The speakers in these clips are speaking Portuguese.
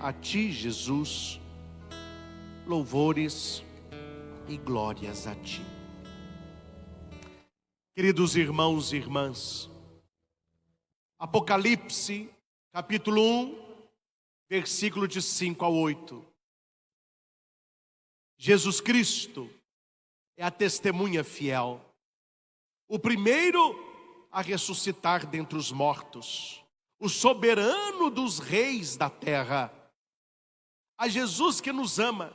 a ti, Jesus, louvores e glórias a ti. Queridos irmãos e irmãs, Apocalipse, capítulo 1, versículo de 5 a 8. Jesus Cristo é a testemunha fiel, o primeiro a ressuscitar dentre os mortos, o soberano dos reis da terra. A Jesus que nos ama,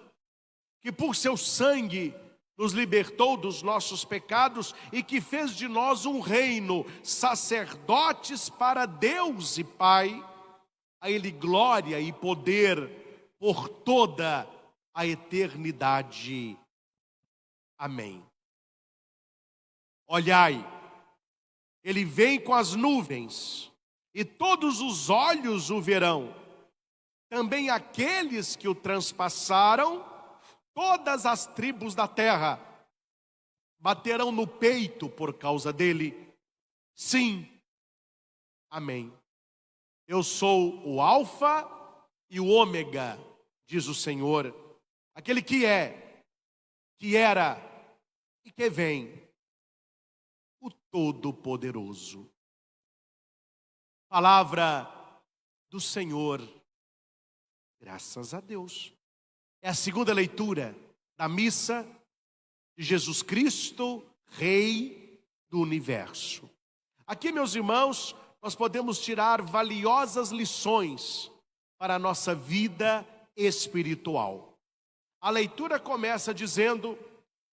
que por seu sangue nos libertou dos nossos pecados e que fez de nós um reino, sacerdotes para Deus e Pai, a Ele glória e poder por toda a eternidade. Amém. Olhai, Ele vem com as nuvens, e todos os olhos o verão, também aqueles que o transpassaram, todas as tribos da terra baterão no peito por causa dele. Sim, amém. Eu sou o Alfa e o Ômega, diz o Senhor, aquele que é, que era e que vem, o Todo-Poderoso. Palavra do Senhor, graças a Deus. É a segunda leitura da missa de Jesus Cristo, Rei do Universo. Aqui, meus irmãos, nós podemos tirar valiosas lições para a nossa vida espiritual. A leitura começa dizendo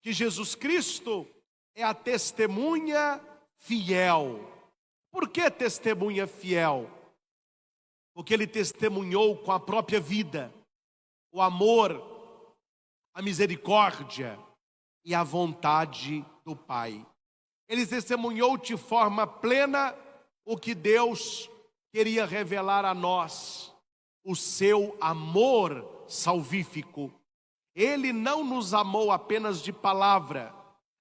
que Jesus Cristo é a testemunha fiel. Por que testemunha fiel? Porque ele testemunhou com a própria vida o amor, a misericórdia e a vontade do Pai. Ele testemunhou de forma plena o que Deus queria revelar a nós, o seu amor salvífico. Ele não nos amou apenas de palavra,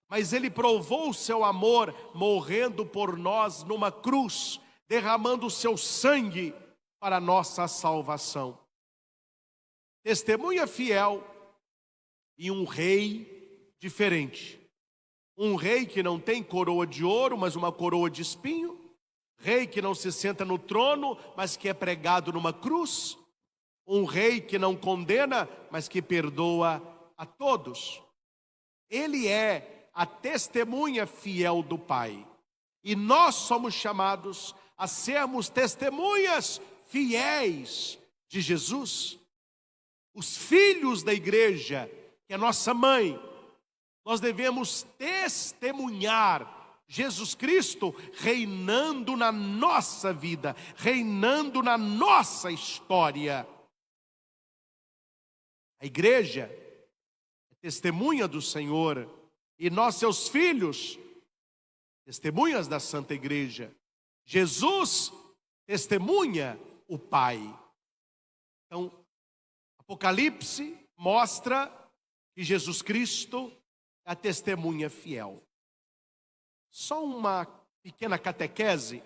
mas ele provou o seu amor morrendo por nós numa cruz, derramando o seu sangue para a nossa salvação. Testemunha fiel e um rei diferente. Um rei que não tem coroa de ouro, mas uma coroa de espinho. Rei que não se senta no trono, mas que é pregado numa cruz. Um rei que não condena, mas que perdoa a todos. Ele é a testemunha fiel do Pai. E nós somos chamados a sermos testemunhas fiéis de Jesus. Os filhos da igreja, que é nossa mãe, nós devemos testemunhar Jesus Cristo reinando na nossa vida, reinando na nossa história. A igreja é testemunha do Senhor e nós, seus filhos, testemunhas da Santa Igreja. Jesus testemunha o Pai. Então, Apocalipse mostra que Jesus Cristo é a testemunha fiel. Só uma pequena catequese.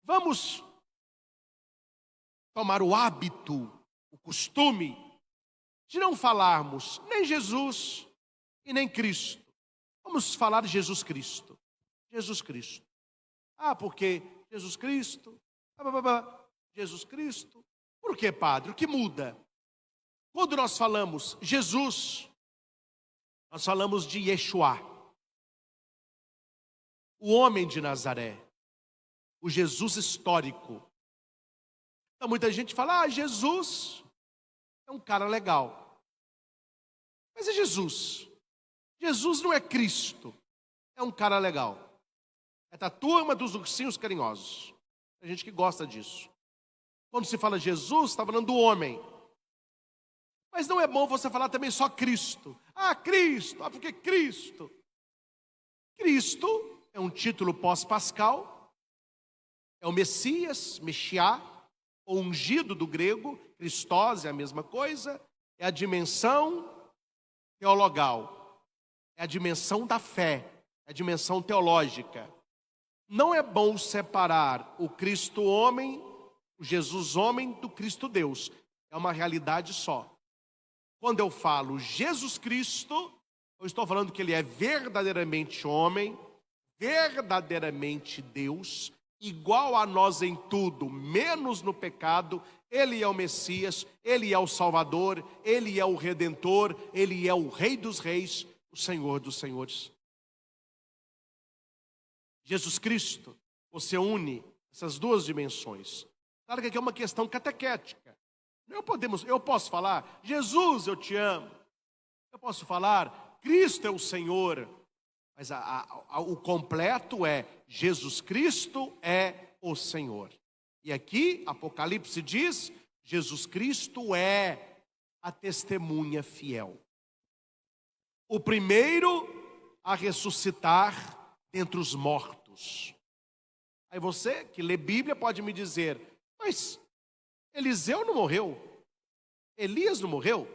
Vamos tomar o hábito, o costume de não falarmos nem Jesus e nem Cristo. Vamos falar de Jesus Cristo. Jesus Cristo. Porque Jesus Cristo, Jesus Cristo. Por que, padre? O que muda? Quando nós falamos Jesus, nós falamos de Yeshua, o homem de Nazaré, o Jesus histórico. Então muita gente fala, Jesus é um cara legal. Mas é Jesus. Jesus não é Cristo, é um cara legal. É da turma dos ursinhos carinhosos. Tem gente que gosta disso. Quando se fala Jesus, está falando do homem. Mas não é bom você falar também só Cristo. Cristo, porque Cristo. Cristo é um título pós-pascal. É o Messias, Meshiá, ou ungido do grego. Christos é a mesma coisa. É a dimensão teologal. É a dimensão da fé. É a dimensão teológica. Não é bom separar o Cristo homem, o Jesus homem, do Cristo Deus. é uma realidade só. Quando eu falo Jesus Cristo, eu estou falando que ele é verdadeiramente homem, verdadeiramente Deus, igual a nós em tudo, menos no pecado. Ele é o Messias, ele é o Salvador, ele é o Redentor, ele é o Rei dos Reis, o Senhor dos Senhores. Jesus Cristo, você une essas duas dimensões. Claro que aqui é uma questão catequética. Eu posso falar, Jesus, eu te amo. Eu posso falar, Cristo é o Senhor. Mas o completo é, Jesus Cristo é o Senhor. E aqui, Apocalipse diz, Jesus Cristo é a testemunha fiel. O primeiro a ressuscitar dentre os mortos. Aí você que lê Bíblia pode me dizer, mas Eliseu não morreu? Elias não morreu?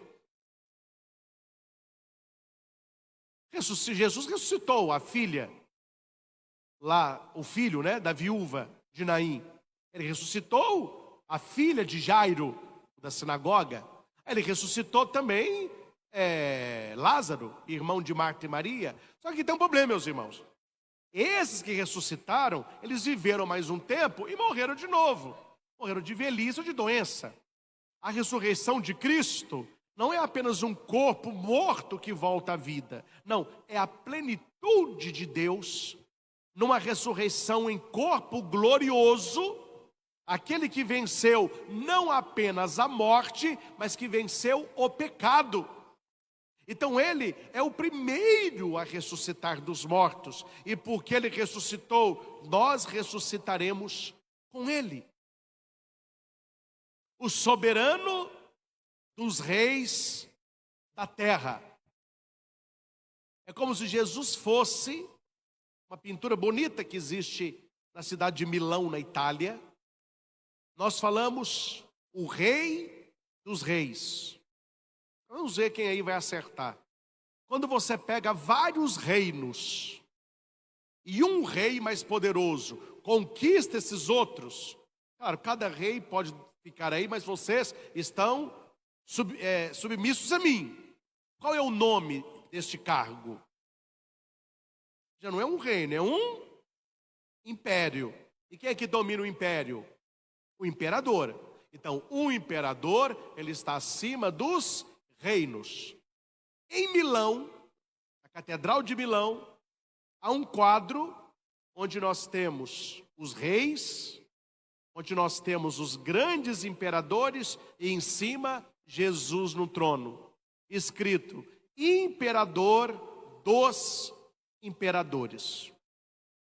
Jesus ressuscitou a filha, lá, o filho, né, da viúva de Naim. Ele ressuscitou a filha de Jairo, da sinagoga. Ele ressuscitou também Lázaro, irmão de Marta e Maria. Só que tem um problema, meus irmãos. Esses que ressuscitaram, eles viveram mais um tempo e morreram de novo. Morreram de velhice ou de doença. A ressurreição de Cristo não é apenas um corpo morto que volta à vida. Não, é a plenitude de Deus numa ressurreição em corpo glorioso. Aquele que venceu não apenas a morte, mas que venceu o pecado. Então ele é o primeiro a ressuscitar dos mortos. E porque ele ressuscitou, nós ressuscitaremos com ele. O soberano dos reis da terra. É como se Jesus fosse uma pintura bonita que existe na cidade de Milão, na Itália. Nós falamos o rei dos reis. Vamos ver quem aí vai acertar. Quando você pega vários reinos e um rei mais poderoso conquista esses outros, claro, cada rei pode ficar aí, mas vocês estão submissos a mim. Qual é o nome deste cargo? Já não é um reino, é um império. E quem é que domina o império? O imperador. Então, o imperador, ele está acima dos reinos. Em Milão, a Catedral de Milão, há um quadro onde nós temos os reis, onde nós temos os grandes imperadores e em cima Jesus no trono, escrito: Imperador dos imperadores.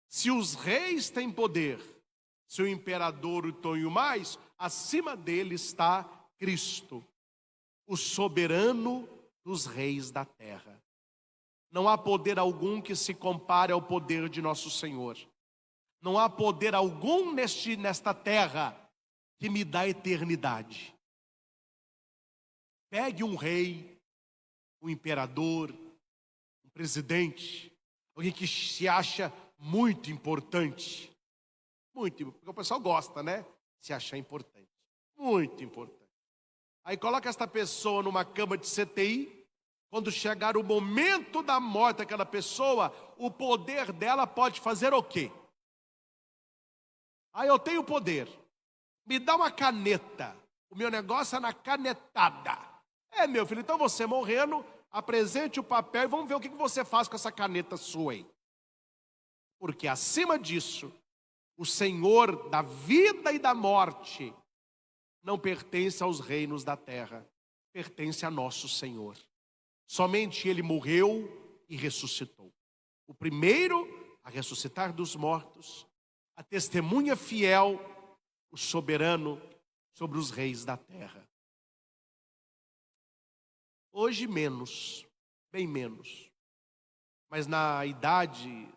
Se os reis têm poder, se o imperador o tem mais, acima dele está Cristo, o soberano dos reis da terra. Não há poder algum que se compare ao poder de nosso Senhor. Não há poder algum nesta terra que me dá eternidade. Pegue um rei, um imperador, um presidente, alguém que se acha muito importante. Muito, porque o pessoal gosta, né? Se achar importante. Muito importante. Aí coloca esta pessoa numa cama de CTI. Quando chegar o momento da morte daquela pessoa, o poder dela pode fazer o quê? Eu tenho poder. Me dá uma caneta. O meu negócio é na canetada. Meu filho, então você morrendo, apresente o papel e vamos ver o que você faz com essa caneta sua aí. Porque acima disso, o Senhor da vida e da morte não pertence aos reinos da terra, pertence a nosso Senhor. Somente Ele morreu e ressuscitou. O primeiro a ressuscitar dos mortos, a testemunha fiel, o soberano sobre os reis da terra. Hoje menos, bem menos. Mas na idade,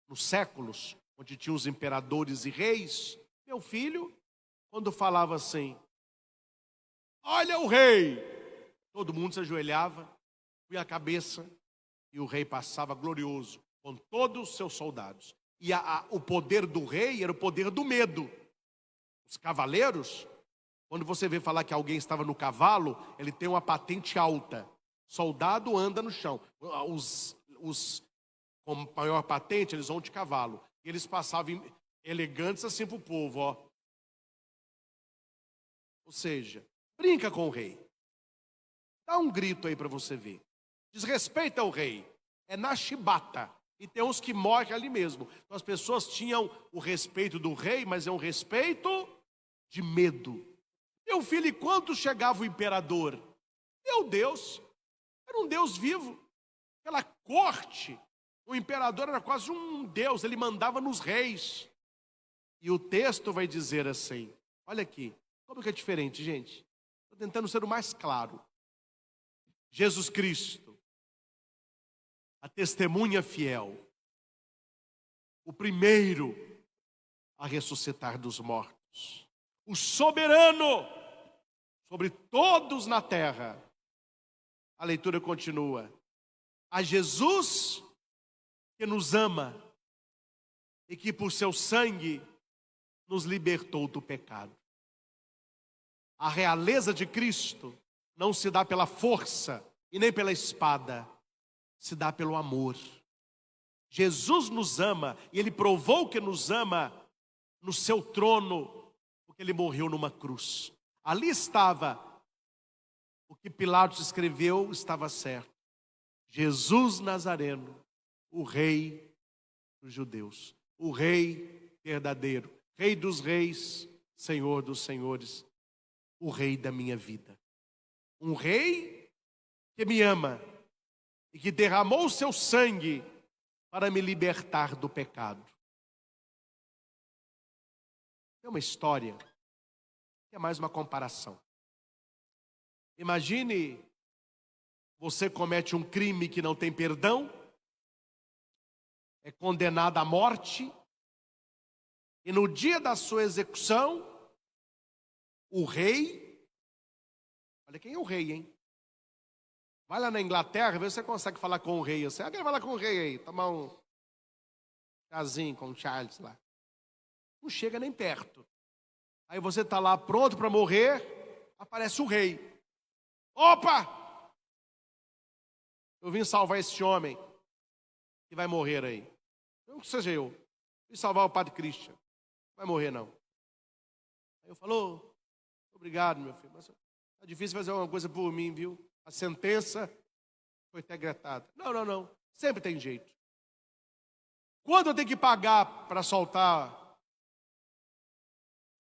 nos séculos, onde tinha os imperadores e reis, meu filho, quando falava assim, olha o rei, todo mundo se ajoelhava, punha a cabeça, e o rei passava glorioso, com todos os seus soldados. E o poder do rei era o poder do medo. Os cavaleiros Quando você vê falar que alguém estava no cavalo, ele tem uma patente alta. Soldado anda no chão. Os com maior patente, eles vão de cavalo. E eles passavam elegantes assim para o povo, ó. Ou seja, brinca com o rei. Dá um grito aí para você ver. Desrespeita o rei. É na chibata. E tem uns que morrem ali mesmo. Então as pessoas tinham o respeito do rei, mas é um respeito de medo. Meu filho, e quando chegava o imperador? Meu Deus, era um Deus vivo. Aquela corte, o imperador era quase um Deus, ele mandava nos reis. E o texto vai dizer assim, olha aqui, como que é diferente, gente? Estou tentando ser o mais claro. Jesus Cristo, a testemunha fiel, o primeiro a ressuscitar dos mortos, o soberano sobre todos na terra. A leitura continua. A Jesus que nos ama e que por seu sangue nos libertou do pecado. A realeza de Cristo não se dá pela força e nem pela espada, se dá pelo amor. Jesus nos ama e Ele provou que nos ama no seu trono, porque Ele morreu numa cruz. Ali estava o que Pilatos escreveu, estava certo. Jesus Nazareno, o Rei dos judeus, o Rei verdadeiro, Rei dos reis, Senhor dos senhores, o Rei da minha vida. Um Rei que me ama e que derramou o seu sangue para me libertar do pecado. Tem uma história que é mais uma comparação. Imagine você comete um crime que não tem perdão, é condenado à morte, e no dia da sua execução, o rei, olha quem é o rei, hein? Vai lá na Inglaterra, vê se você consegue falar com o rei. Você quer falar com o rei aí, tomar um chazinho com o Charles lá. Não chega nem perto. Aí você está lá pronto para morrer, aparece o rei. Opa! Eu vim salvar esse homem que vai morrer aí. Não que seja eu. Vim salvar o padre Christian. Não vai morrer não. Aí eu falo, obrigado meu filho, mas é difícil fazer alguma coisa por mim, viu? A sentença foi decretada. Não. Sempre tem jeito. Quando eu tenho que pagar para soltar,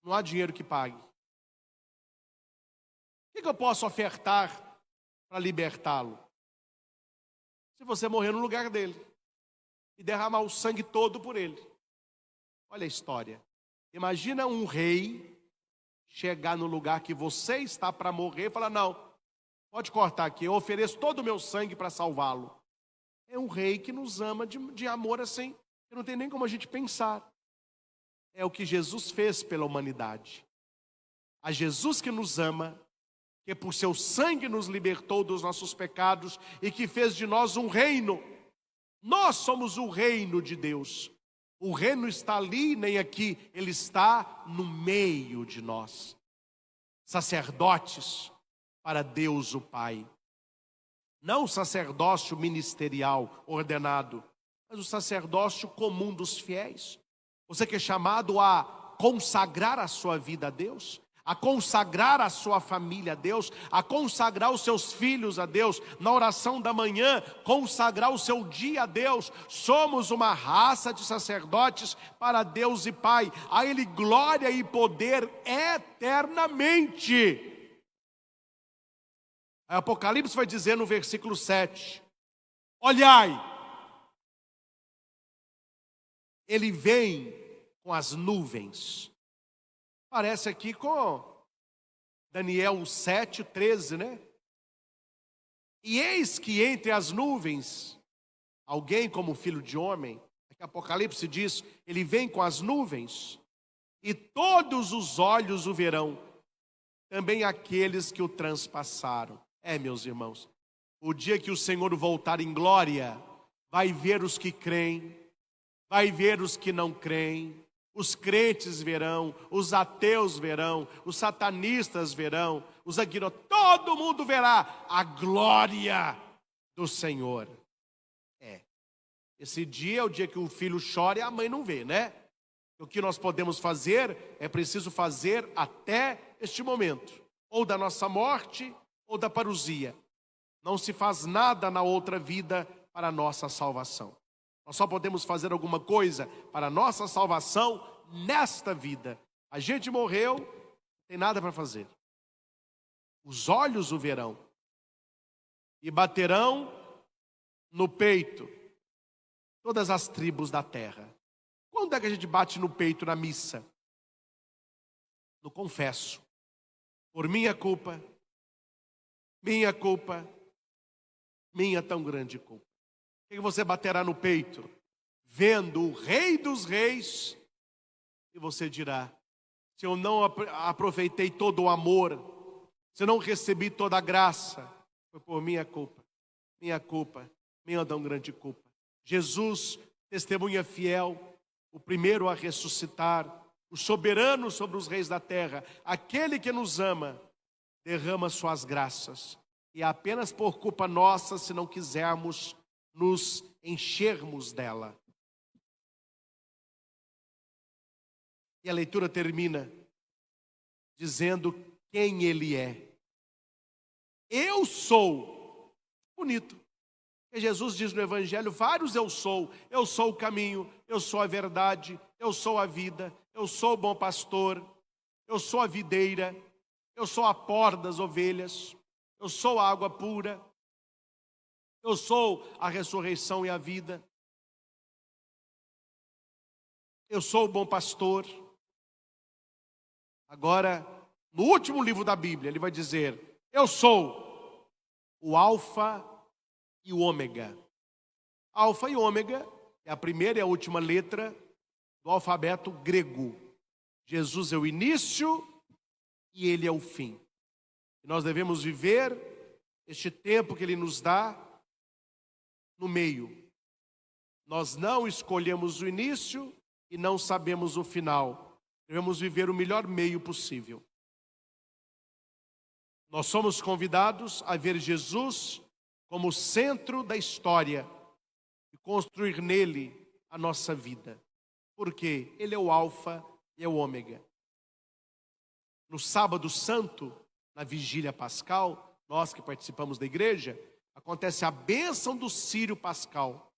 não há dinheiro que pague. O que eu posso ofertar para libertá-lo? Se você morrer no lugar dele e derramar o sangue todo por ele. Olha a história. Imagina um rei chegar no lugar que você está para morrer e falar, não, pode cortar aqui, eu ofereço todo o meu sangue para salvá-lo. É um rei que nos ama de amor assim, que não tem nem como a gente pensar. É o que Jesus fez pela humanidade. A Jesus que nos ama, que por seu sangue nos libertou dos nossos pecados e que fez de nós um reino. Nós somos o reino de Deus. O reino está ali, nem aqui, ele está no meio de nós. Sacerdotes para Deus o Pai. Não o sacerdócio ministerial ordenado, mas o sacerdócio comum dos fiéis. Você que é chamado a consagrar a sua vida a Deus, a consagrar a sua família a Deus, a consagrar os seus filhos a Deus, na oração da manhã, consagrar o seu dia a Deus. Somos uma raça de sacerdotes para Deus e Pai, a Ele glória e poder eternamente. Aí Apocalipse vai dizer no versículo 7, olhai, Ele vem com as nuvens. Parece aqui com Daniel 7:13, né? E eis que entre as nuvens, alguém como filho de homem, aqui Apocalipse diz, ele vem com as nuvens, e todos os olhos o verão, também aqueles que o transpassaram. Meus irmãos, o dia que o Senhor voltar em glória, vai ver os que creem, vai ver os que não creem, Os crentes verão, os ateus verão, os satanistas verão, os agnósticos, todo mundo verá a glória do Senhor. Esse dia é o dia que o filho chora e a mãe não vê, né? O que nós podemos fazer, é preciso fazer até este momento, ou da nossa morte, ou da parousia. Não se faz nada na outra vida para a nossa salvação. Nós só podemos fazer alguma coisa para a nossa salvação nesta vida. A gente morreu, não tem nada para fazer. Os olhos o verão e baterão no peito todas as tribos da terra. Quando é que a gente bate no peito na missa? No confesso. Por minha culpa, minha tão grande culpa. O que você baterá no peito? Vendo o Rei dos Reis, e você dirá: se eu não aproveitei todo o amor, se eu não recebi toda a graça, foi por minha culpa, minha tão grande culpa. Jesus, testemunha fiel, o primeiro a ressuscitar, o soberano sobre os reis da terra, aquele que nos ama, derrama suas graças. E é apenas por culpa nossa se não quisermos nos enchermos dela. E a leitura termina dizendo quem ele é. Eu sou. Bonito. E Jesus diz no Evangelho vários eu sou o caminho, eu sou a verdade, eu sou a vida, eu sou o bom pastor, eu sou a videira, eu sou a porta das ovelhas, eu sou a água pura, eu sou a ressurreição e a vida, eu sou o bom pastor. Agora, no último livro da Bíblia, ele vai dizer: eu sou o Alfa e o Ômega. Alfa e Ômega é a primeira e a última letra do alfabeto grego. Jesus é o início e ele é o fim. E nós devemos viver este tempo que ele nos dá no meio. Nós não escolhemos o início e não sabemos o final. Devemos viver o melhor meio possível. Nós somos convidados a ver Jesus como centro da história e construir nele a nossa vida. Porque ele é o Alfa e é o Ômega. No sábado santo, na vigília pascal, nós que participamos da igreja, acontece a bênção do círio pascal.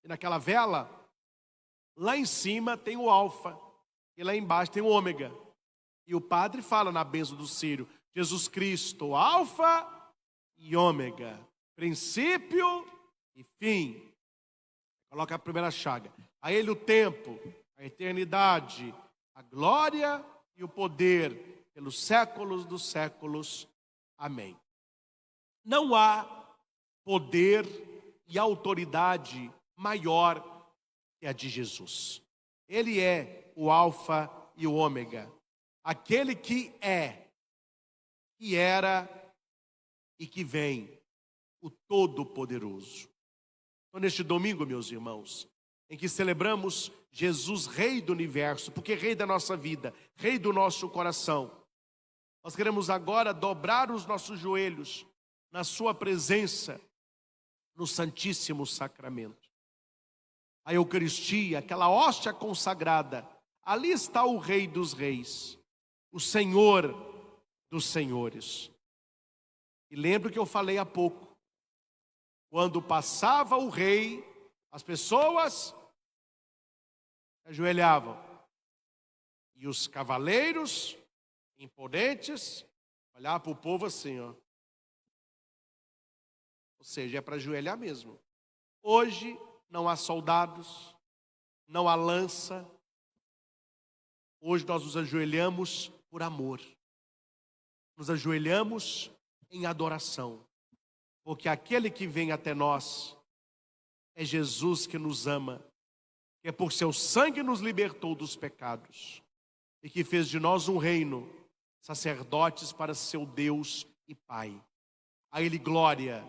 E naquela vela, lá em cima tem o Alfa e lá embaixo tem o Ômega. E o padre fala na bênção do círio: Jesus Cristo, Alfa e Ômega, princípio e fim. Coloca a primeira chaga. A ele o tempo, a eternidade, a glória e o poder pelos séculos dos séculos. Amém. Não há poder e autoridade maior que a de Jesus. Ele é o Alfa e o Ômega, aquele que é, que era e que vem, o Todo-Poderoso. Então, neste domingo, meus irmãos, em que celebramos Jesus, Rei do Universo, porque Rei da nossa vida, Rei do nosso coração, nós queremos agora dobrar os nossos joelhos na sua presença, no Santíssimo Sacramento. A Eucaristia, aquela hóstia consagrada, ali está o Rei dos Reis, o Senhor dos Senhores. E lembro que eu falei há pouco, quando passava o rei, as pessoas ajoelhavam. E os cavaleiros imponentes olhavam para o povo assim, ó. Ou seja, é para ajoelhar mesmo. Hoje não há soldados, não há lança. Hoje nós nos ajoelhamos por amor. Nos ajoelhamos em adoração. Porque aquele que vem até nós é Jesus que nos ama, que é por seu sangue nos libertou dos pecados e que fez de nós um reino, sacerdotes para seu Deus e Pai. A Ele glória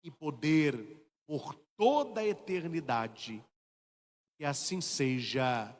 e poder por toda a eternidade. Que assim seja.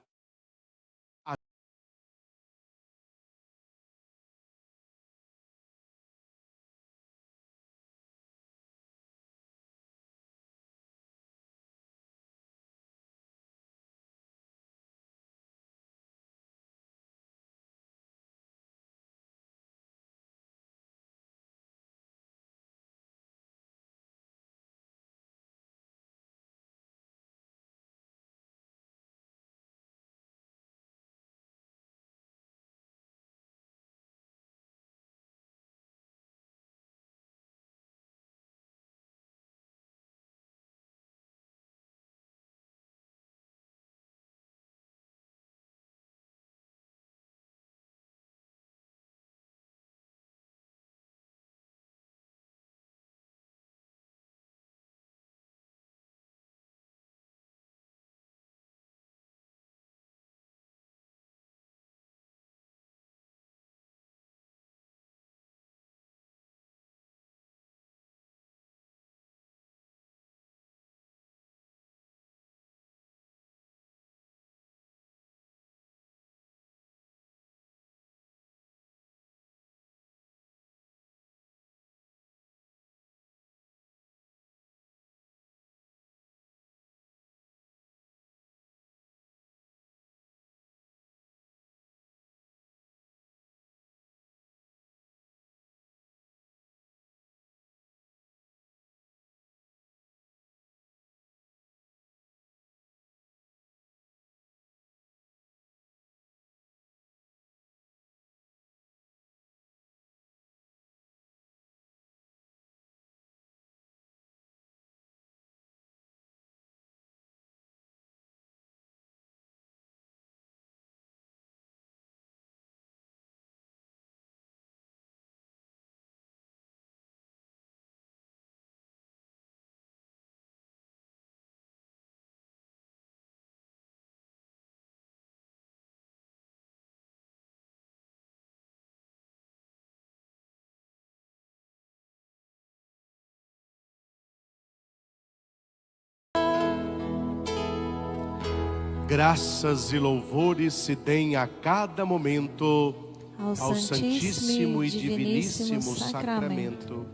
Graças e louvores se deem a cada momento ao Santíssimo e Diviníssimo Sacramento.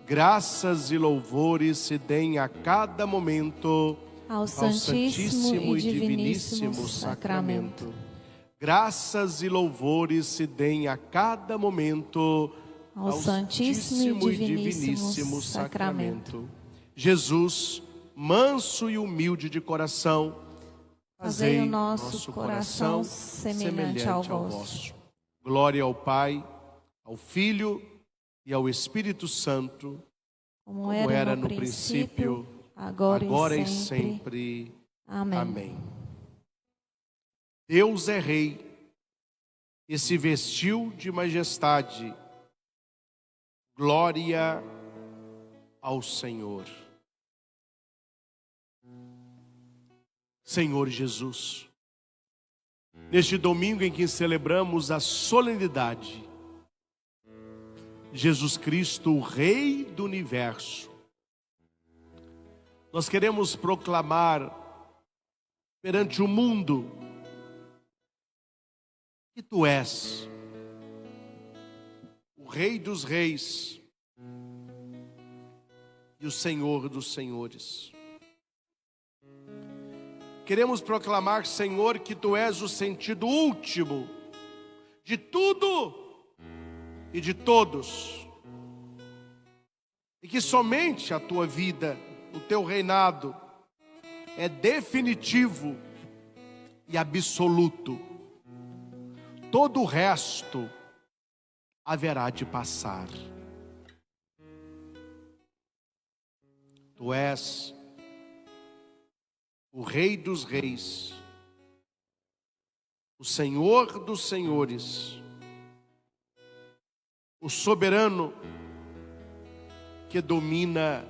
Graças e louvores se deem a cada momento ao Santíssimo e Diviníssimo Sacramento. Graças e louvores se deem a cada momento ao Santíssimo e Diviníssimo Sacramento. Jesus, manso e humilde de coração, fazei o nosso coração semelhante ao vosso. Glória ao Pai, ao Filho e ao Espírito Santo, como era no princípio, agora e sempre. Amém. Deus é Rei e se vestiu de majestade. Glória ao Senhor. Senhor Jesus, neste domingo em que celebramos a solenidade, Jesus Cristo, o Rei do Universo, nós queremos proclamar perante o mundo que Tu és o Rei dos Reis e o Senhor dos Senhores. Queremos proclamar, Senhor, que Tu és o sentido último de tudo e de todos. E que somente a Tua vida, o Teu reinado, é definitivo e absoluto. Todo o resto haverá de passar. Tu és o Rei dos Reis, o Senhor dos Senhores, o soberano que domina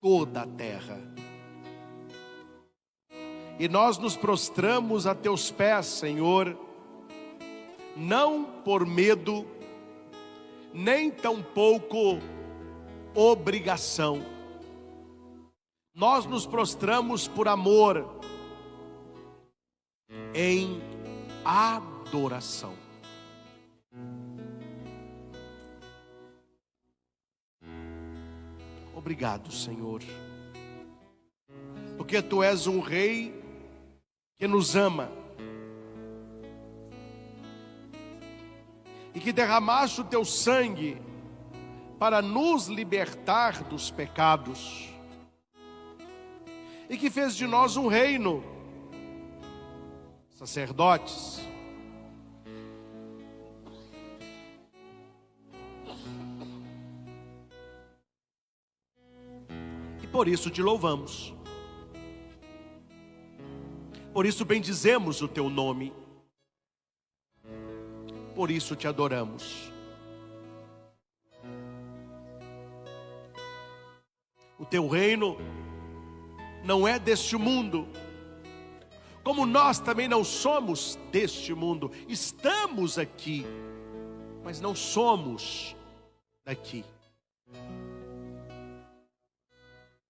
toda a terra. E nós nos prostramos a Teus pés, Senhor, não por medo, nem tampouco obrigação. Nós nos prostramos por amor, em adoração. Obrigado, Senhor, porque Tu és um Rei que nos ama e que derramaste o Teu sangue para nos libertar dos pecados, e que fez de nós um reino, sacerdotes, e por isso Te louvamos, por isso bendizemos o Teu nome, por isso Te adoramos. O Teu reino não é deste mundo, como nós também não somos deste mundo. Estamos aqui, mas não somos daqui.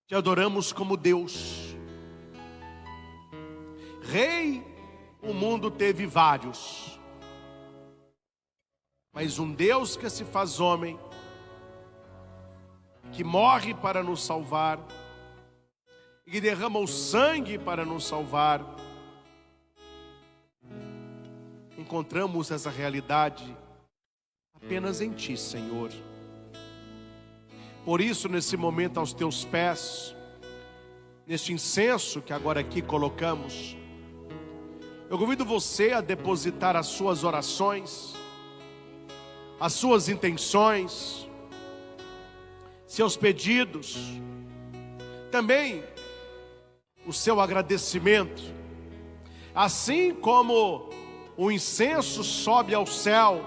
Te adoramos como Deus. Rei, o mundo teve vários, mas um Deus que se faz homem, que morre para nos salvar, e que derrama o sangue para nos salvar. Encontramos essa realidade apenas em Ti, Senhor. Por isso, nesse momento, aos Teus pés, neste incenso que agora aqui colocamos, eu convido você a depositar as suas orações, as suas intenções, seus pedidos, também o seu agradecimento. Assim como o incenso sobe ao céu,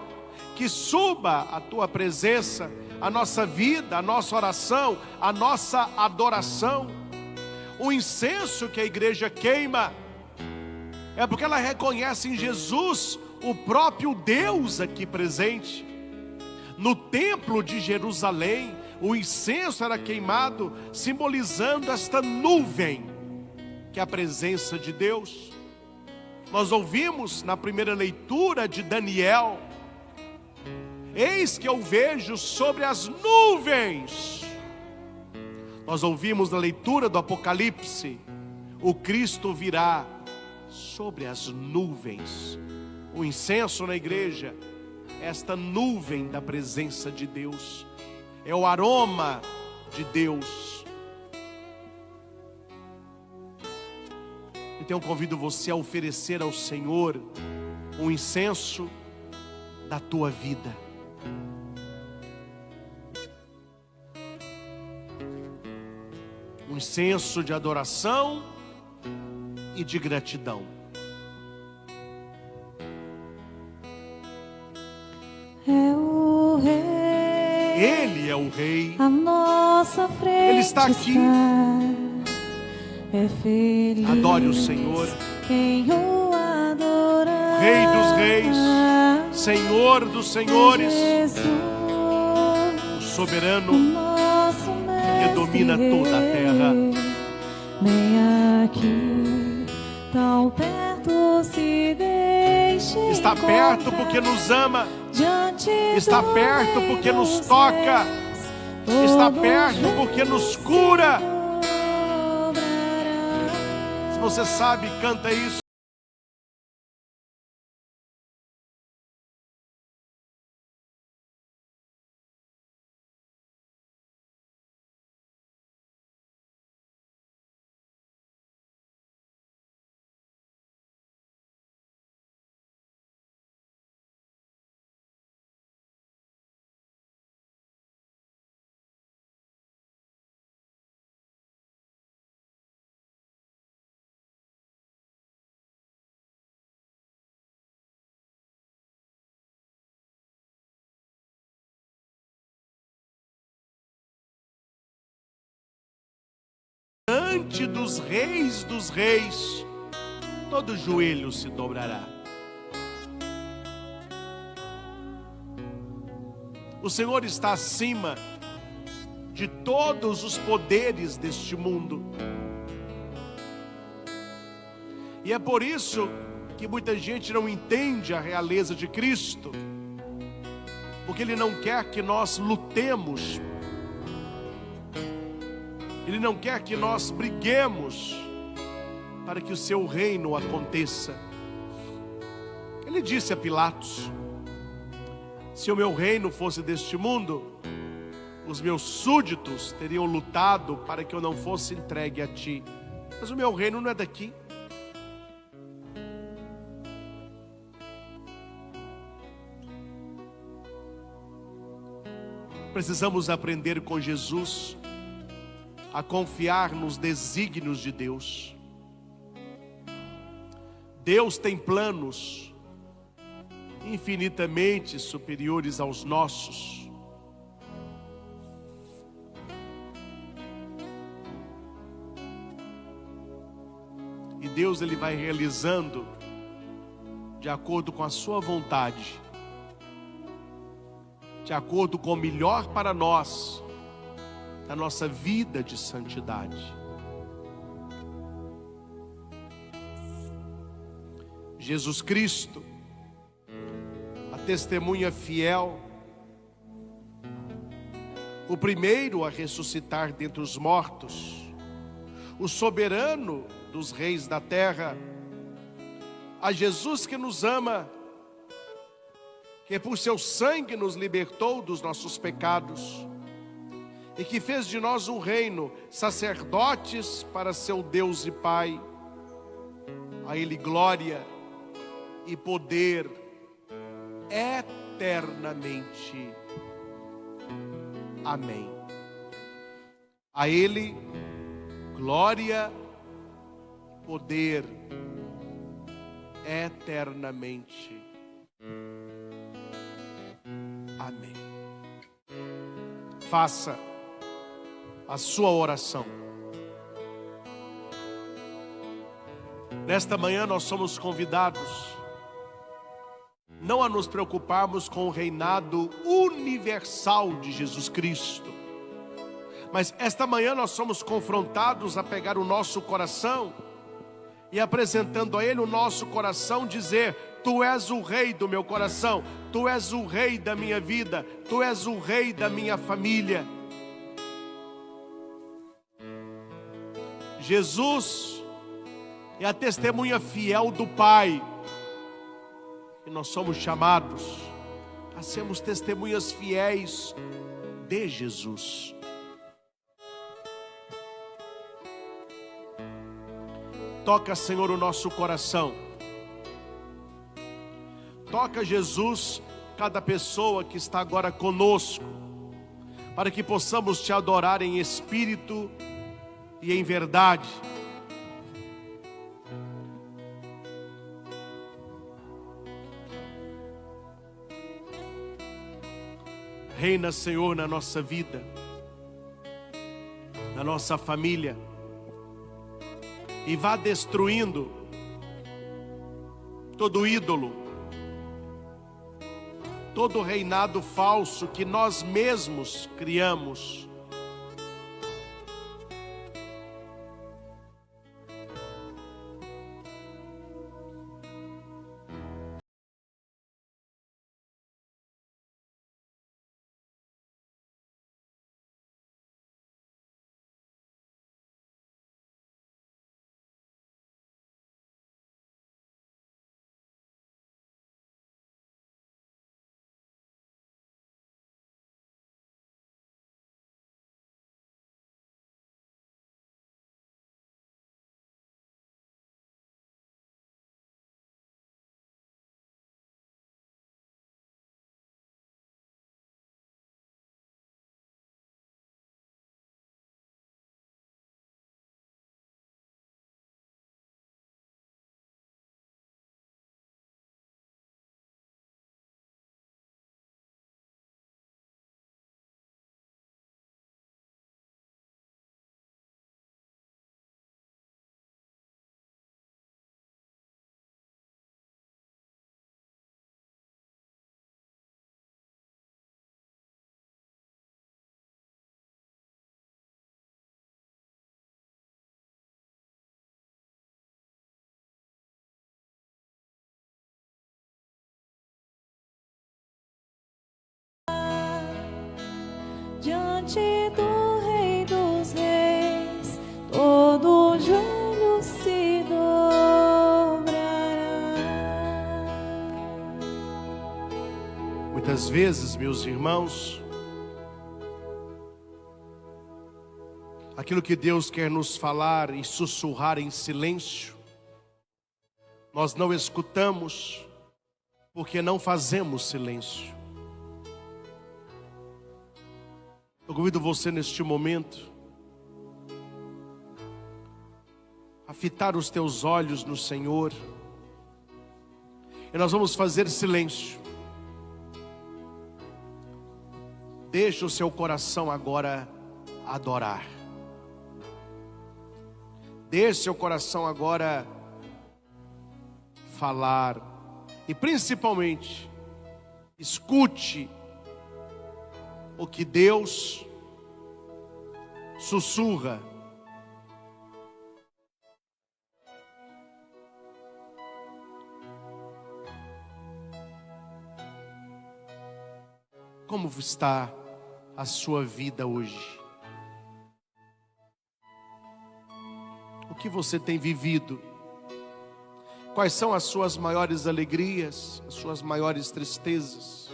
que suba a Tua presença, a nossa vida, a nossa oração, a nossa adoração. O incenso que a igreja queima é porque ela reconhece em Jesus o próprio Deus aqui presente. No templo de Jerusalém, o incenso era queimado, simbolizando esta nuvem, que é a presença de Deus. Nós ouvimos na primeira leitura de Daniel: eis que eu vejo sobre as nuvens. Nós ouvimos na leitura do Apocalipse: o Cristo virá sobre as nuvens. O incenso na igreja é esta nuvem da presença de Deus, é o aroma de Deus. Então eu convido você a oferecer ao Senhor um incenso da tua vida. Um incenso de adoração e de gratidão. É o Rei. Ele é o Rei. A nossa frente. Ele está aqui. É feliz. Adore o Senhor. Quem o adorar. Rei dos reis, Senhor dos senhores, Jesus, o soberano nosso que domina toda a terra. Vem aqui, tão perto, se deixe. Está perto porque nos ama. Diante Está do perto Rei porque nos dos toca. reis, Está todo perto joelho porque nos cura. dobrará. Se você sabe, canta isso. Diante dos reis, todo joelho se dobrará. O Senhor está acima de todos os poderes deste mundo. E é por isso que muita gente não entende a realeza de Cristo, porque Ele não quer que nós lutemos. Ele não quer que nós briguemos para que o seu reino aconteça. Ele disse a Pilatos: se o meu reino fosse deste mundo, os meus súditos teriam lutado para que eu não fosse entregue a ti. Mas o meu reino não é daqui. Precisamos aprender com Jesus a confiar nos desígnios de Deus. Deus tem planos infinitamente superiores aos nossos. E Deus, Ele vai realizando de acordo com a sua vontade, de acordo com o melhor para nós, da nossa vida de santidade. Jesus Cristo, a testemunha fiel, o primeiro a ressuscitar dentre os mortos, o soberano dos reis da terra, a Jesus que nos ama, que por seu sangue nos libertou dos nossos pecados, e que fez de nós um reino, sacerdotes para seu Deus e Pai. A Ele glória e poder eternamente. Amém. A Ele glória, poder eternamente. Amém. Faça a sua oração. Nesta manhã nós somos convidados não a nos preocuparmos com o reinado universal de Jesus Cristo, mas esta manhã nós somos confrontados a pegar o nosso coração e apresentando a Ele o nosso coração, dizer: Tu és o rei do meu coração, Tu és o rei da minha vida, Tu és o rei da minha família. Jesus é a testemunha fiel do Pai, e nós somos chamados a sermos testemunhas fiéis de Jesus. Toca, Senhor, o nosso coração. Toca, Jesus, cada pessoa que está agora conosco, para que possamos Te adorar em espírito e em verdade. Reina, Senhor, na nossa vida, na nossa família, e vá destruindo todo ídolo, todo reinado falso que nós mesmos criamos. Diante do Rei dos Reis, todo joelho se dobrará. Muitas vezes, meus irmãos, aquilo que Deus quer nos falar e sussurrar em silêncio, nós não escutamos porque não fazemos silêncio. Eu convido você neste momento a fitar os teus olhos no Senhor, e nós vamos fazer silêncio. Deixa o seu coração agora adorar. Deixe seu coração agora falar. E principalmente, escute o que Deus sussurra. Como está a sua vida hoje? O que você tem vivido? Quais são as suas maiores alegrias, as suas maiores tristezas?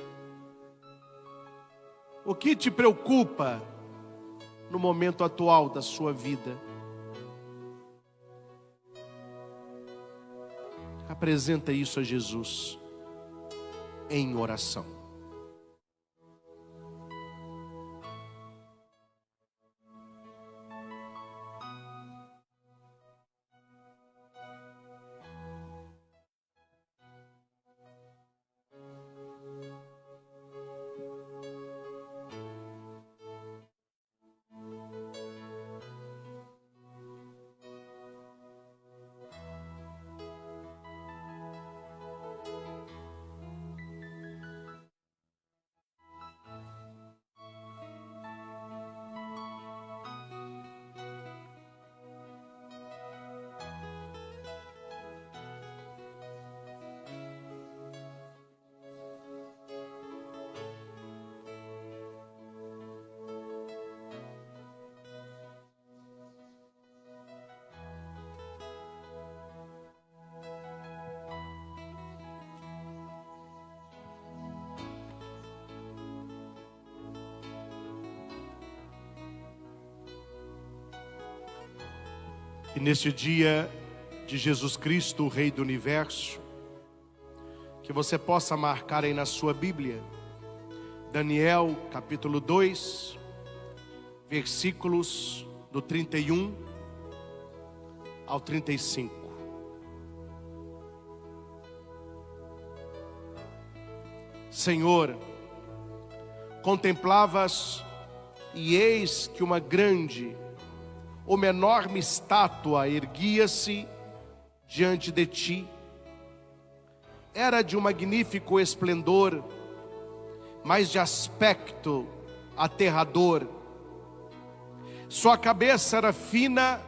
O que te preocupa no momento atual da sua vida? Apresenta isso a Jesus em oração. E neste dia de Jesus Cristo, o Rei do Universo, que você possa marcar aí na sua Bíblia, Daniel capítulo 2, versículos do 31 ao 35. Senhor, contemplavas e eis que uma grande, uma enorme estátua erguia-se diante de ti. Era de um magnífico esplendor, mas de aspecto aterrador. Sua cabeça era fina,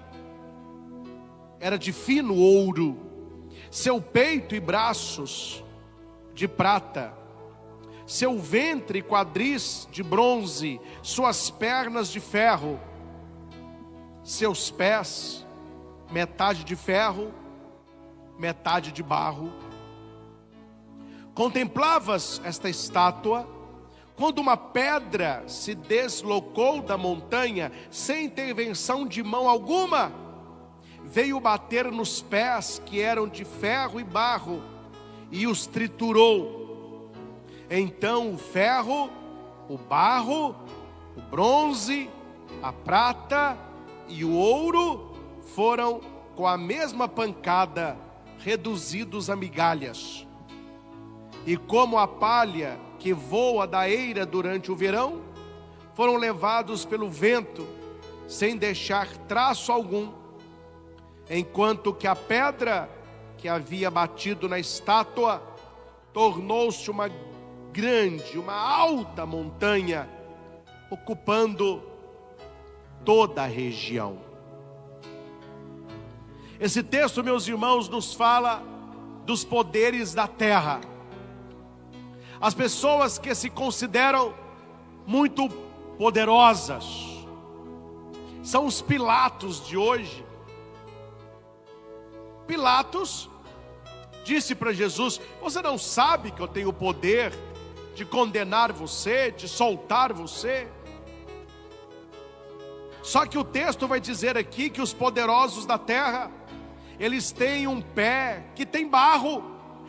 era de fino ouro, seu peito e braços de prata, seu ventre e quadris de bronze, suas pernas de ferro, seus pés, metade de ferro, metade de barro. Contemplavas esta estátua, quando uma pedra se deslocou da montanha, sem intervenção de mão alguma, veio bater nos pés que eram de ferro e barro, e os triturou. Então o ferro, o barro, o bronze, a prata e o ouro foram com a mesma pancada reduzidos a migalhas. E como a palha que voa da eira durante o verão, foram levados pelo vento, sem deixar traço algum, enquanto que a pedra que havia batido na estátua tornou-se uma grande, uma alta montanha, ocupando toda a região. Esse texto, meus irmãos, nos fala dos poderes da terra. As pessoas que se consideram muito poderosas são os Pilatos de hoje. Pilatos disse para Jesus: você não sabe que eu tenho o poder de condenar você, de soltar você? Só que o texto vai dizer aqui que os poderosos da terra, eles têm um pé que tem barro,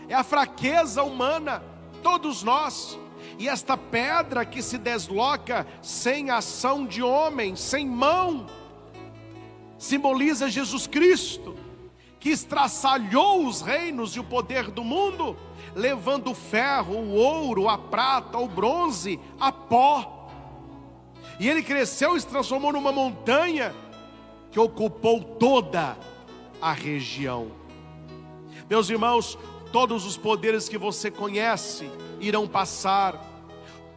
é a fraqueza humana, todos nós. E esta pedra que se desloca sem ação de homem, sem mão, simboliza Jesus Cristo, que estraçalhou os reinos e o poder do mundo, levando o ferro, o ouro, a prata, o bronze, a pó. E ele cresceu e se transformou numa montanha que ocupou toda a região. Meus irmãos, todos os poderes que você conhece irão passar.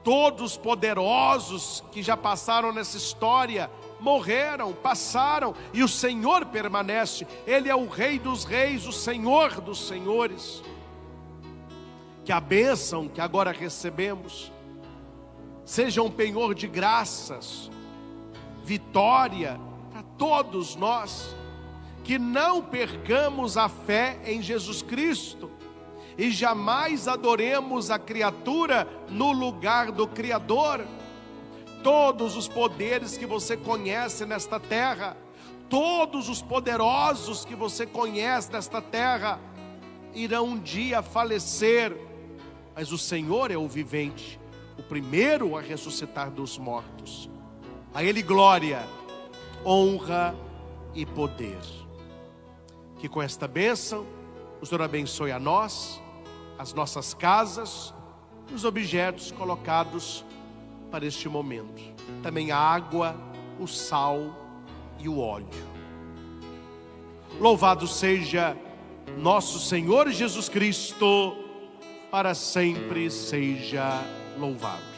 Todos os poderosos que já passaram nessa história morreram, passaram, e o Senhor permanece. Ele é o Rei dos Reis, o Senhor dos Senhores. Que a bênção que agora recebemos seja um penhor de graças, vitória para todos nós. Que não percamos a fé em Jesus Cristo e jamais adoremos a criatura no lugar do Criador. Todos os poderes que você conhece nesta terra, todos os poderosos que você conhece nesta terra, irão um dia falecer, mas o Senhor é o vivente, o primeiro a ressuscitar dos mortos. A Ele glória, honra e poder. Que com esta bênção o Senhor abençoe a nós, as nossas casas, os objetos colocados para este momento. Também a água, o sal e o óleo. Louvado seja nosso Senhor Jesus Cristo, para sempre seja louvado.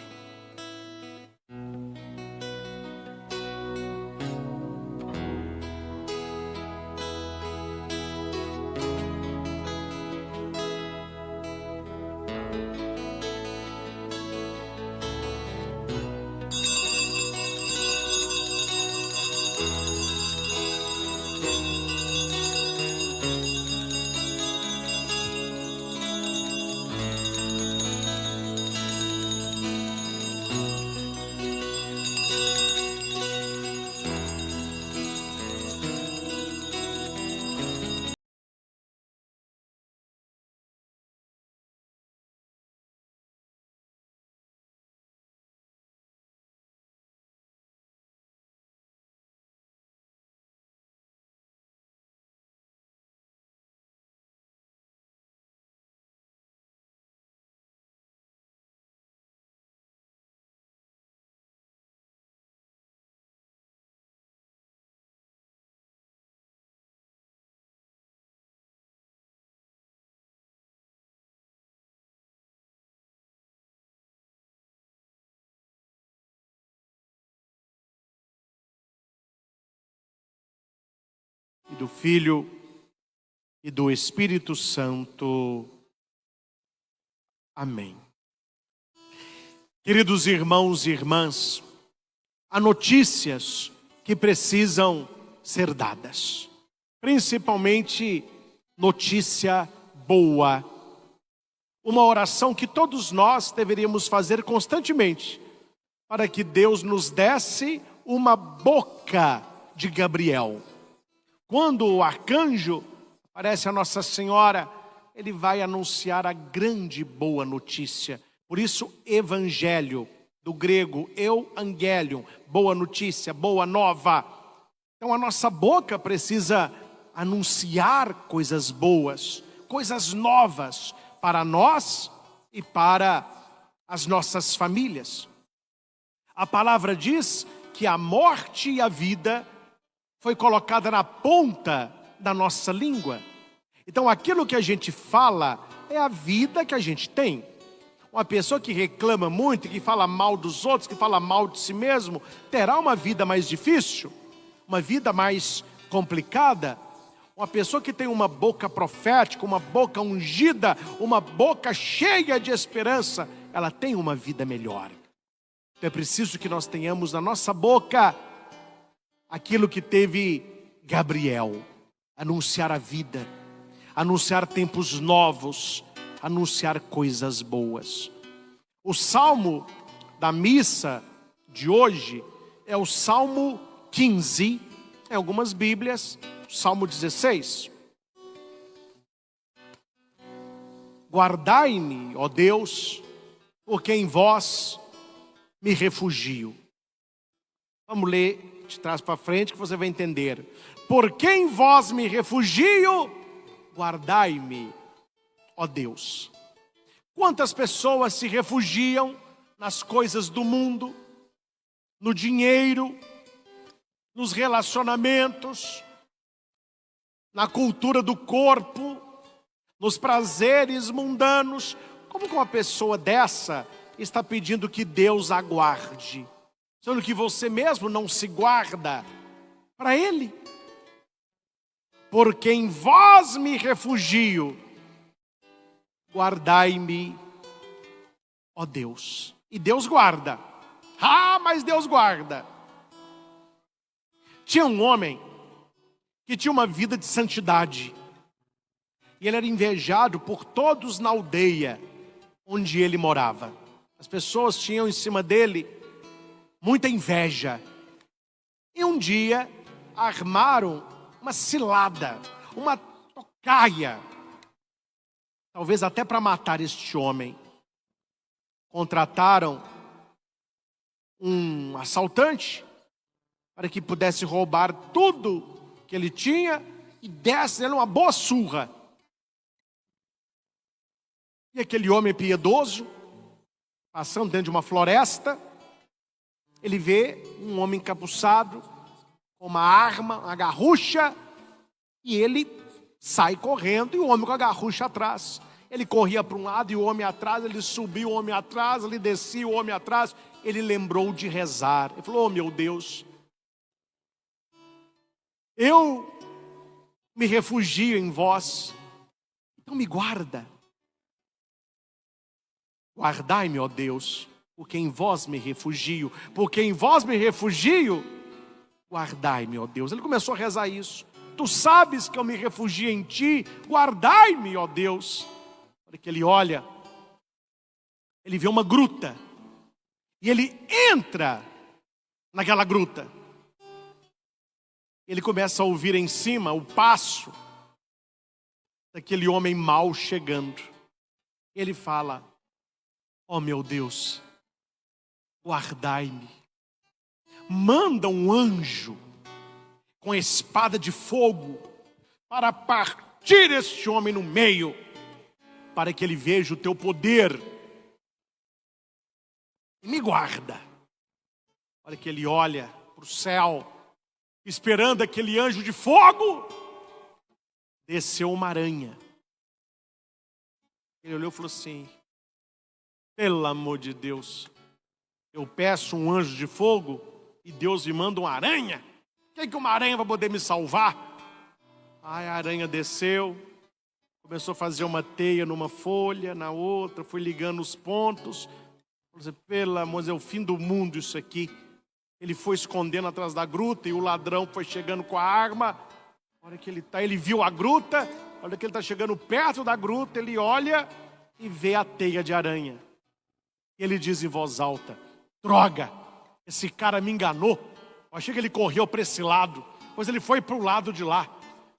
e do Filho e do Espírito Santo. Amém. Queridos irmãos e irmãs, há notícias que precisam ser dadas, principalmente notícia boa. Uma oração que todos nós deveríamos fazer constantemente, para que Deus nos desse uma boca de Gabriel. Quando o arcanjo aparece a Nossa Senhora, ele vai anunciar a grande boa notícia. Por isso, evangelho, do grego euangelion, boa notícia, boa nova. Então a nossa boca precisa anunciar coisas boas, coisas novas para nós e para as nossas famílias. A palavra diz que a morte e a vida foi colocada na ponta da nossa língua. Então aquilo que a gente fala é a vida que a gente tem. Uma pessoa que reclama muito, que fala mal dos outros, que fala mal de si mesmo, terá uma vida mais difícil, uma vida mais complicada. Uma pessoa que tem uma boca profética, uma boca ungida, uma boca cheia de esperança, ela tem uma vida melhor. Então é preciso que nós tenhamos na nossa boca aquilo que teve Gabriel, anunciar a vida, anunciar tempos novos, anunciar coisas boas. O salmo da missa de hoje é o Salmo 15, em algumas Bíblias, Salmo 16. Guardai-me, ó Deus, porque em vós me refugio. Vamos ler de trás para frente que você vai entender. Porque em vós me refugio, guardai-me, ó Deus. Quantas pessoas se refugiam nas coisas do mundo, no dinheiro, nos relacionamentos, na cultura do corpo, nos prazeres mundanos. Como que uma pessoa dessa está pedindo que Deus a guarde, sendo que você mesmo não se guarda para Ele? Porque em vós me refugio, guardai-me, ó Deus. E Deus guarda. Ah, mas Deus guarda. Tinha um homem que tinha uma vida de santidade. E ele era invejado por todos na aldeia onde ele morava. As pessoas tinham em cima dele muita inveja. E um dia armaram uma cilada, uma tocaia, talvez até para matar este homem. Contrataram um assaltante para que pudesse roubar tudo que ele tinha e desse ele uma boa surra. E aquele homem piedoso, passando dentro de uma floresta, ele vê um homem encapuçado, com uma arma, uma garrucha, e ele sai correndo, e o homem com a garrucha atrás. Ele corria para um lado e o homem atrás, ele subia o homem atrás, ele descia o homem atrás. Ele lembrou de rezar. Ele falou: oh meu Deus, eu me refugio em vós, então me guarda. Guardai-me, ó Deus, porque em vós me refugio. Porque em vós me refugio, guardai-me, ó Deus. Ele começou a rezar isso. Tu sabes que eu me refugio em ti, guardai-me, ó Deus. Para que ele olha, ele vê uma gruta. E ele entra naquela gruta. Ele começa a ouvir em cima o passo daquele homem mau chegando. Ele fala: ó meu Deus, guardai-me. Manda um anjo com espada de fogo para partir este homem no meio, para que ele veja o teu poder e me guarda. Olha que ele olha para o céu, esperando aquele anjo de fogo. Desceu uma aranha. Ele olhou e falou assim: pelo amor de Deus, eu peço um anjo de fogo e Deus me manda uma aranha? Quem que uma aranha vai poder me salvar? Aí a aranha desceu, começou a fazer uma teia numa folha, na outra, foi ligando os pontos. Falei assim, pelo amor de Deus, é o fim do mundo isso aqui. Ele foi escondendo atrás da gruta e o ladrão foi chegando com a arma. A hora que ele viu a gruta, a hora que ele está chegando perto da gruta, ele olha e vê a teia de aranha. E ele diz em voz alta, droga, esse cara me enganou. Eu achei que ele correu para esse lado, pois ele foi para o lado de lá.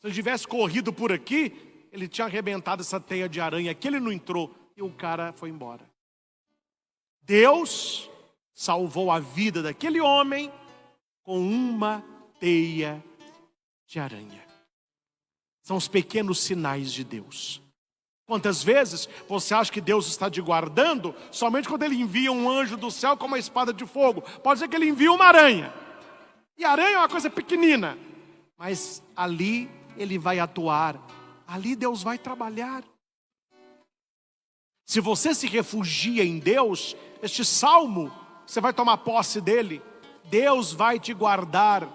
Se ele tivesse corrido por aqui, ele tinha arrebentado essa teia de aranha. Aqui ele não entrou e o cara foi embora. Deus salvou a vida daquele homem com uma teia de aranha. São os pequenos sinais de Deus. Quantas vezes você acha que Deus está te guardando somente quando Ele envia um anjo do céu com uma espada de fogo? Pode ser que Ele envie uma aranha. E a aranha é uma coisa pequenina. Mas ali Ele vai atuar. Ali Deus vai trabalhar. Se você se refugia em Deus, este salmo, você vai tomar posse dele. Deus vai te guardar.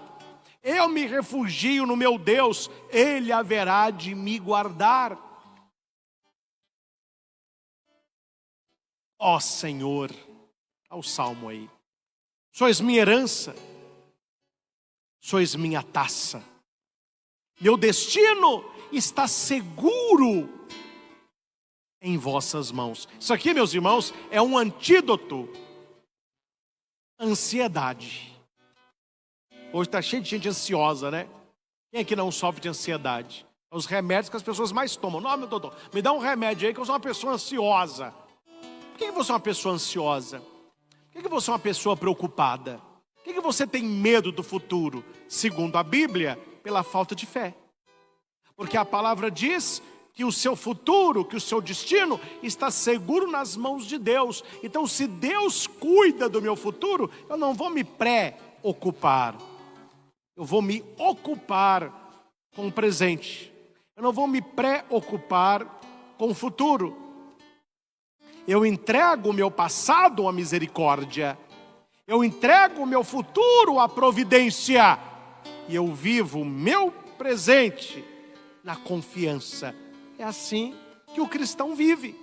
Eu me refugio no meu Deus, Ele haverá de me guardar. Ó Senhor, ao salmo aí. Sois minha herança, sois minha taça. Meu destino está seguro em vossas mãos. Isso aqui, meus irmãos, é um antídoto à ansiedade. Hoje está cheio de gente ansiosa, né? Quem aqui não sofre de ansiedade? Os remédios que as pessoas mais tomam. Não, meu doutor, me dá um remédio aí que eu sou uma pessoa ansiosa. Por que você é uma pessoa ansiosa? Por que você é uma pessoa preocupada? Por que você tem medo do futuro? Segundo a Bíblia, pela falta de fé. Porque a palavra diz que o seu futuro, que o seu destino está seguro nas mãos de Deus. Então, se Deus cuida do meu futuro, eu não vou me preocupar. Eu vou me ocupar com o presente. Eu não vou me preocupar com o futuro. Eu entrego o meu passado à misericórdia. Eu entrego o meu futuro à providência. E eu vivo o meu presente na confiança. É assim que o cristão vive.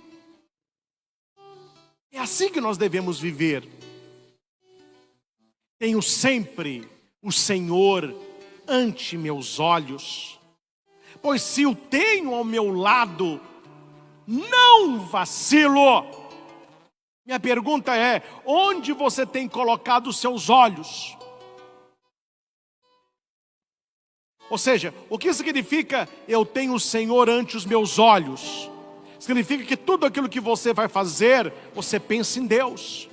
É assim que nós devemos viver. Tenho sempre o Senhor ante meus olhos, pois se o tenho ao meu lado, não vacilo. Minha pergunta é, onde você tem colocado os seus olhos? Ou seja, o que significa eu tenho o Senhor ante os meus olhos? Significa que tudo aquilo que você vai fazer, você pensa em Deus.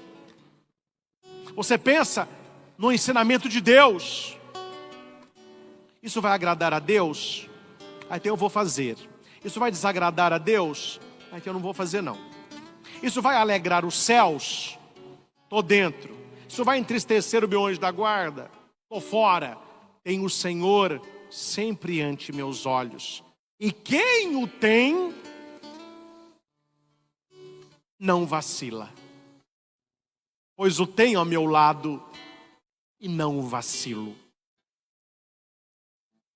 Você pensa no ensinamento de Deus. Isso vai agradar a Deus? Então eu vou fazer. Isso vai desagradar a Deus? Então eu não vou fazer não. Isso vai alegrar os céus? Estou dentro. Isso vai entristecer o meu anjo da guarda? Estou fora. Tenho o Senhor sempre ante meus olhos. E quem o tem, não vacila. Pois o tenho ao meu lado e não vacilo.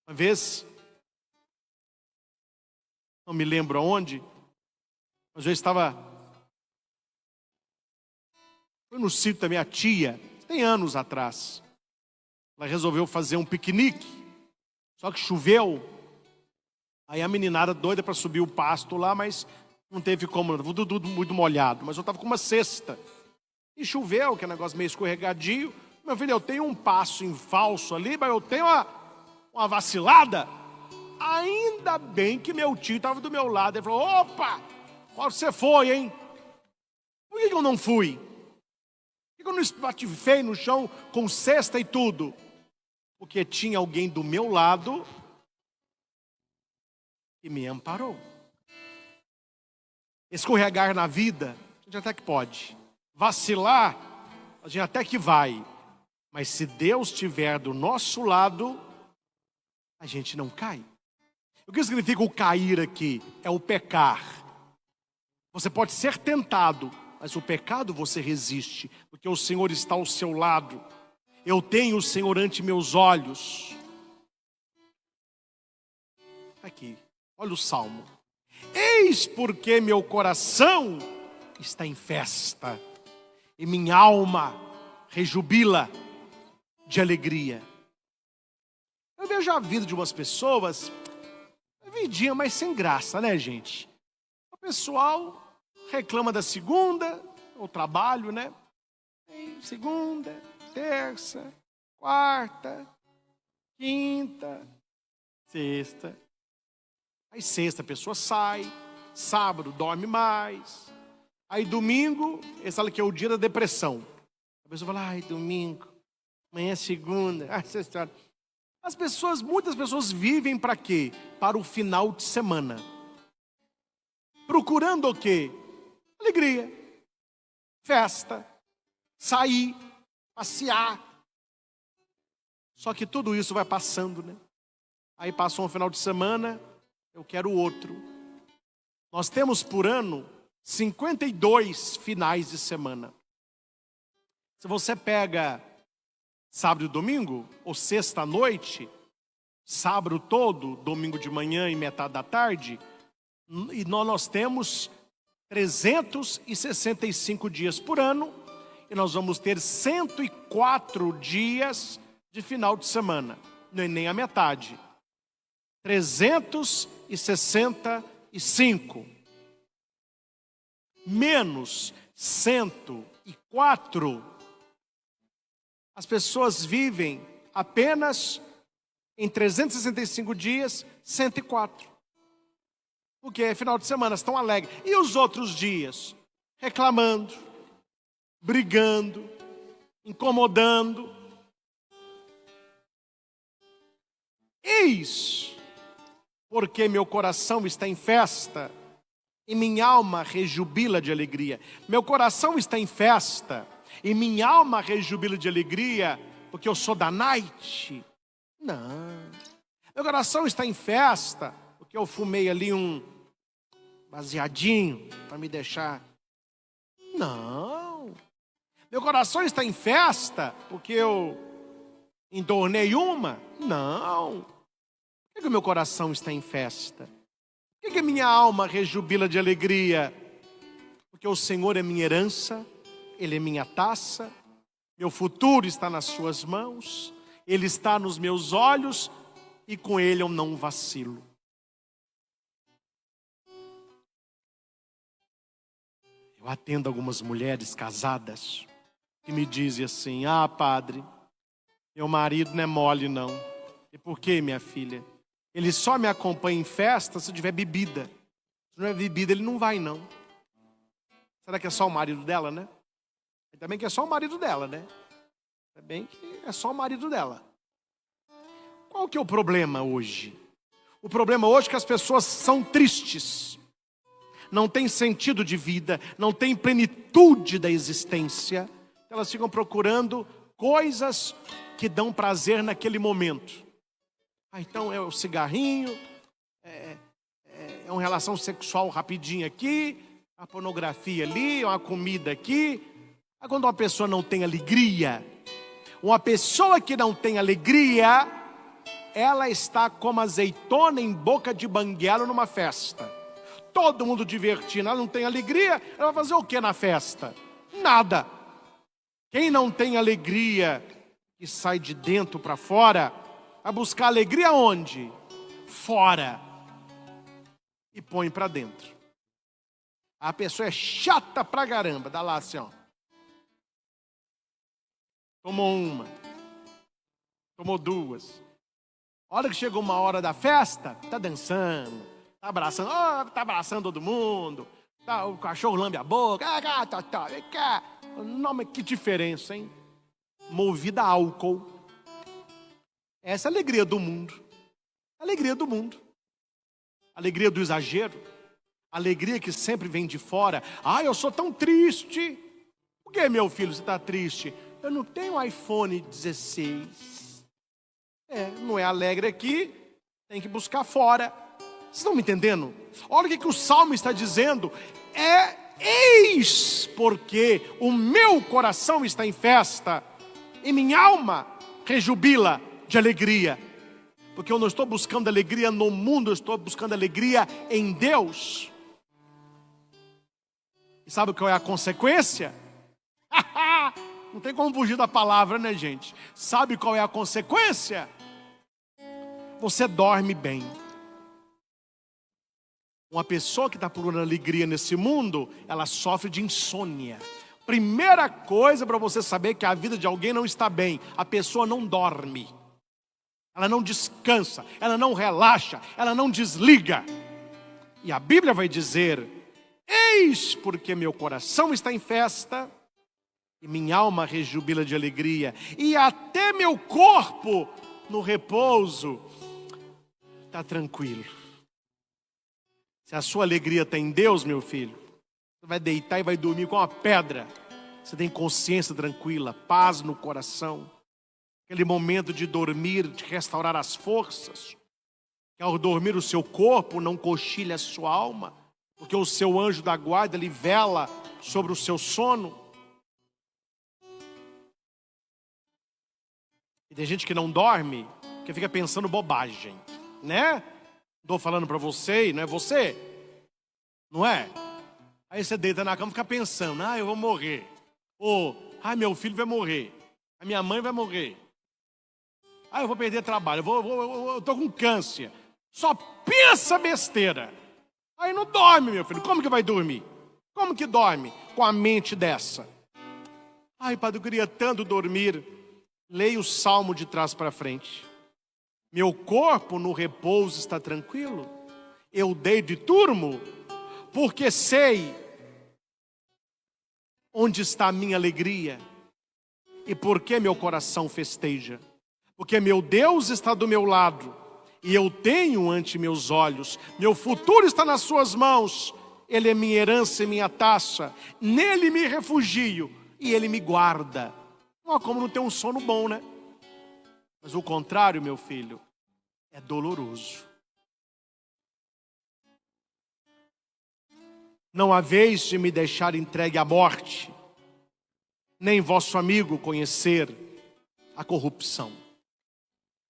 Uma vez, não me lembro aonde, mas eu estava, foi no sítio da minha tia, tem anos atrás. Ela resolveu fazer um piquenique, só que choveu. Aí a meninada doida para subir o pasto lá, mas não teve como, tudo muito molhado. Mas eu estava com uma cesta. E choveu, que é um negócio meio escorregadio. Meu filho, eu tenho um passo em falso ali, mas eu tenho uma vacilada. Ainda bem que meu tio estava do meu lado. Ele falou, opa, qual você foi, hein? Por que eu não fui? Por que eu não espatifei no chão com cesta e tudo? Porque tinha alguém do meu lado que me amparou. Escorregar na vida, a gente até que pode. Vacilar, a gente até que vai. Mas se Deus estiver do nosso lado, a gente não cai. O que significa o cair aqui? É o pecar. Você pode ser tentado, mas o pecado você resiste, porque o Senhor está ao seu lado. Eu tenho o Senhor ante meus olhos. Aqui, olha o Salmo. Eis porque meu coração está em festa e minha alma rejubila de alegria. Eu vejo a vida de umas pessoas, vidinha, mas sem graça, né, gente? O pessoal reclama da segunda, o trabalho, né? Segunda, terça, quarta, quinta, sexta. Aí sexta a pessoa sai, sábado dorme mais. Aí domingo, esse fala que é o dia da depressão. A pessoa fala, ai, domingo, amanhã é segunda. Ai, sexta. Muitas pessoas vivem para quê? Para o final de semana. Procurando o quê? Alegria, festa, sair, passear. Só que tudo isso vai passando, né? Aí passou um final de semana, eu quero outro. Nós temos por ano 52 finais de semana. Se você pega sábado e domingo, ou sexta à noite, sábado todo, domingo de manhã e metade da tarde, e nós temos 365 dias por ano, e nós vamos ter 104 dias de final de semana, não é nem a metade. 365 menos 104, as pessoas vivem apenas em 365 dias, 104. Porque é final de semana, estão alegres. E os outros dias? Reclamando, brigando, incomodando. Eis porque meu coração está em festa e minha alma rejubila de alegria. Meu coração está em festa e minha alma rejubila de alegria porque eu sou da night. Não. Meu coração está em festa porque eu fumei ali um baseadinho para me deixar. Não. Meu coração está em festa porque eu entornei uma. Não. Por que o meu coração está em festa? Por que minha alma rejubila de alegria? Porque o Senhor é minha herança, Ele é minha taça, meu futuro está nas suas mãos, Ele está nos meus olhos e com Ele eu não vacilo. Eu atendo algumas mulheres casadas que me dizem assim, padre, meu marido não é mole não. E por quê, minha filha? Ele só me acompanha em festa se tiver bebida. Se não é bebida, ele não vai, não. Será que é só o marido dela, né? Também que é só o marido dela, né? Também que é só o marido dela. Qual que é o problema hoje? O problema hoje é que as pessoas são tristes. Não têm sentido de vida, não têm plenitude da existência. Elas ficam procurando coisas que dão prazer naquele momento. Então é o cigarrinho, é uma relação sexual rapidinha aqui, a pornografia ali, uma comida aqui. Quando uma pessoa não tem alegria, uma pessoa que não tem alegria, ela está como azeitona em boca de banguelo numa festa. Todo mundo divertindo, ela não tem alegria, ela vai fazer o que na festa? Nada. Quem não tem alegria e sai de dentro para fora, vai buscar alegria onde? Fora. E põe para dentro. A pessoa é chata pra caramba, dá lá assim, ó. Tomou uma, tomou duas. A hora que chegou uma hora da festa, tá dançando, tá abraçando todo mundo, o cachorro lambe a boca, vem cá. Não, mas que diferença, hein? Movida a álcool. Essa é a alegria do mundo. Alegria do mundo. Alegria do exagero. Alegria que sempre vem de fora. Eu sou tão triste. Por que, meu filho, você está triste? Eu não tenho iPhone 16. Não é alegre aqui, tem que buscar fora. Vocês estão me entendendo? Olha o que o Salmo está dizendo. Eis porque o meu coração está em festa e minha alma rejubila de alegria. Porque eu não estou buscando alegria no mundo, eu estou buscando alegria em Deus. E sabe qual é a consequência? Não tem como fugir da palavra, né, gente? Sabe qual é a consequência? Você dorme bem. Uma pessoa que está procurando alegria nesse mundo, ela sofre de insônia. Primeira coisa para você saber que a vida de alguém não está bem: a pessoa não dorme, ela não descansa, ela não relaxa, ela não desliga. E a Bíblia vai dizer: eis porque meu coração está em festa e minha alma rejubila de alegria, e até meu corpo no repouso está tranquilo. Se a sua alegria está em Deus, meu filho, você vai deitar e vai dormir com uma pedra. Você tem consciência tranquila, paz no coração. Aquele momento de dormir, de restaurar as forças. Que ao dormir o seu corpo não cochilha a sua alma, porque o seu anjo da guarda, ele vela sobre o seu sono. E tem gente que não dorme, que fica pensando bobagem, né? Estou falando para você e não é você, não é? Aí você deita na cama e fica pensando: eu vou morrer. Ou, meu filho vai morrer. A minha mãe vai morrer. Eu vou perder trabalho. Eu estou com câncer. Só pensa besteira. Aí não dorme, meu filho. Como que vai dormir? Como que dorme com a mente dessa? Padre, eu queria tanto dormir. Leia o salmo de trás para frente. Meu corpo no repouso está tranquilo. Eu deito e durmo, porque sei onde está a minha alegria e por que meu coração festeja. Porque meu Deus está do meu lado e eu tenho ante meus olhos. Meu futuro está nas suas mãos. Ele é minha herança e minha taça. Nele me refugio e ele me guarda. Não há como não ter um sono bom, né? Mas o contrário, meu filho, é doloroso. Não haveis de me deixar entregue à morte, nem vosso amigo conhecer a corrupção.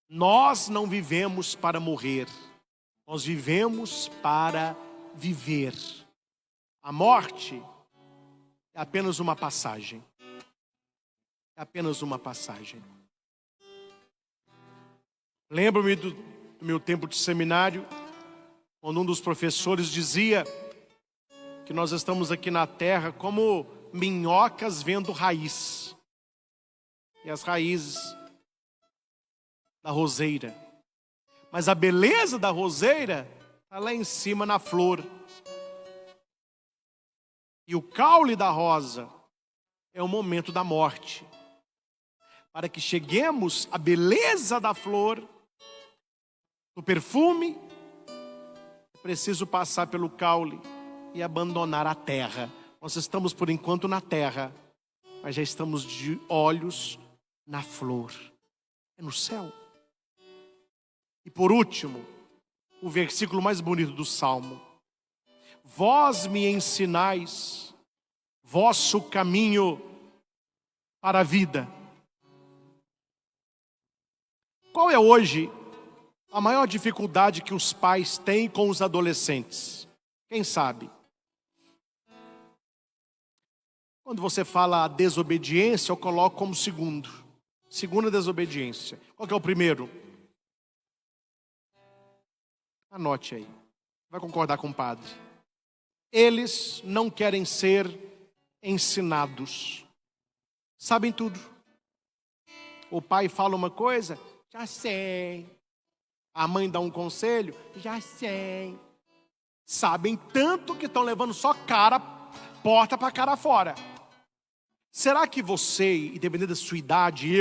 Nós não vivemos para morrer, nós vivemos para viver. A morte é apenas uma passagem. É apenas uma passagem. Lembro-me do meu tempo de seminário, quando um dos professores dizia que nós estamos aqui na terra como minhocas vendo raiz. E as raízes da roseira. Mas a beleza da roseira está lá em cima na flor. E o caule da rosa é o momento da morte. Para que cheguemos à beleza da flor, do perfume, é preciso passar pelo caule e abandonar a terra. Nós estamos por enquanto na terra, mas já estamos de olhos na flor. É no céu. E por último, o versículo mais bonito do Salmo: vós me ensinais vosso caminho para a vida. Qual é hoje a maior dificuldade que os pais têm com os adolescentes? Quem sabe? Quando você fala a desobediência, eu coloco como segunda desobediência. Qual que é o primeiro? Anote aí. Vai concordar com o padre. Eles não querem ser ensinados. Sabem tudo. O pai fala uma coisa: já sei. A mãe dá um conselho: já sei. Sabem tanto que estão levando só porta para cara fora. Será que você, independente da sua idade,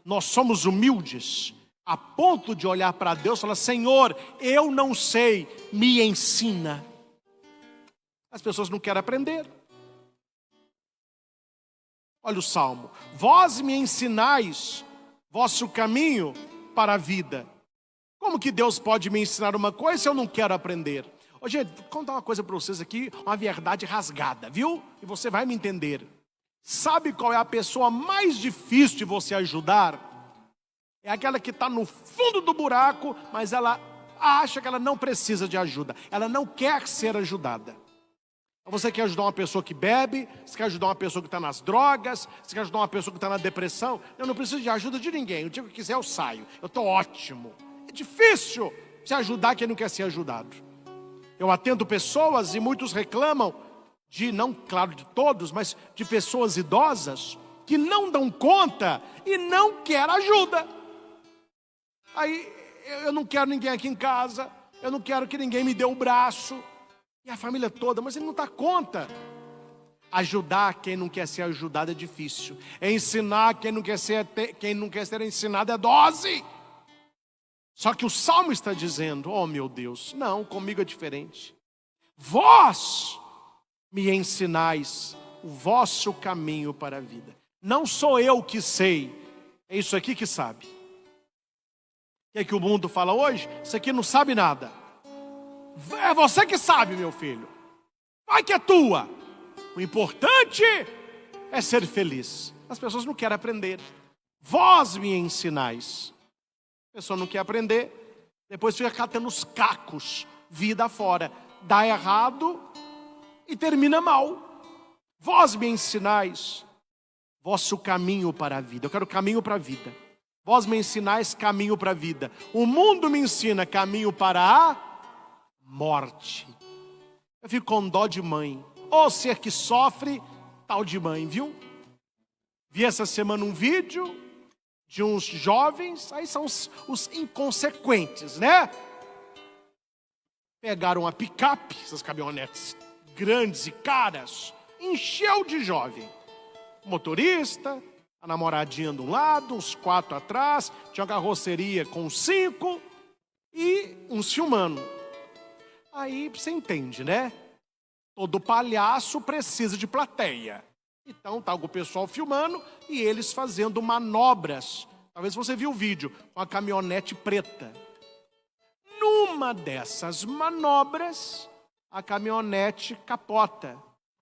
nós somos humildes a ponto de olhar para Deus e falar: Senhor, eu não sei, me ensina? As pessoas não querem aprender. Olha o Salmo: vós me ensinais vosso caminho para a vida. Como que Deus pode me ensinar uma coisa se eu não quero aprender? Gente, vou contar uma coisa para vocês aqui, uma verdade rasgada, viu? E você vai me entender. Sabe qual é a pessoa mais difícil de você ajudar? É aquela que está no fundo do buraco, mas ela acha que ela não precisa de ajuda. Ela não quer ser ajudada. Você quer ajudar uma pessoa que bebe, você quer ajudar uma pessoa que está nas drogas, você quer ajudar uma pessoa que está na depressão. Eu não preciso de ajuda de ninguém. O dia que eu quiser eu saio. Eu estou ótimo. É difícil se ajudar quem não quer ser ajudado. Eu atendo pessoas e muitos reclamam não claro de todos, mas de pessoas idosas que não dão conta e não querem ajuda. Aí eu não quero ninguém aqui em casa, eu não quero que ninguém me dê o braço. E a família toda, mas ele não dá conta. Ajudar quem não quer ser ajudado é difícil. Ensinar quem não quer ser ensinado é dose. Só que o Salmo está dizendo, oh meu Deus, não, comigo é diferente. Vós me ensinais o vosso caminho para a vida. Não sou eu que sei, é isso aqui que sabe. O que é que o mundo fala hoje? Isso aqui não sabe nada. É você que sabe, meu filho. Vai que é tua. O importante é ser feliz. As pessoas não querem aprender. Vós me ensinais. A pessoa não quer aprender. Depois fica catando os cacos. Vida fora. Dá errado e termina mal. Vós me ensinais vosso caminho para a vida. Eu quero caminho para a vida. Vós me ensinais caminho para a vida. O mundo me ensina caminho para a morte. Eu fico com dó de mãe. Ou ser que sofre, tal de mãe, viu? Vi essa semana um vídeo de uns jovens, aí são os inconsequentes, né? Pegaram a picape, essas caminhonetes grandes e caras, encheu de jovem. O motorista, a namoradinha de um lado, uns 4 atrás, tinha uma carroceria com 5 e uns filmando. Aí você entende, né? Todo palhaço precisa de plateia. Então tá o pessoal filmando e eles fazendo manobras. Talvez você viu o vídeo com a caminhonete preta. Numa dessas manobras, a caminhonete capota.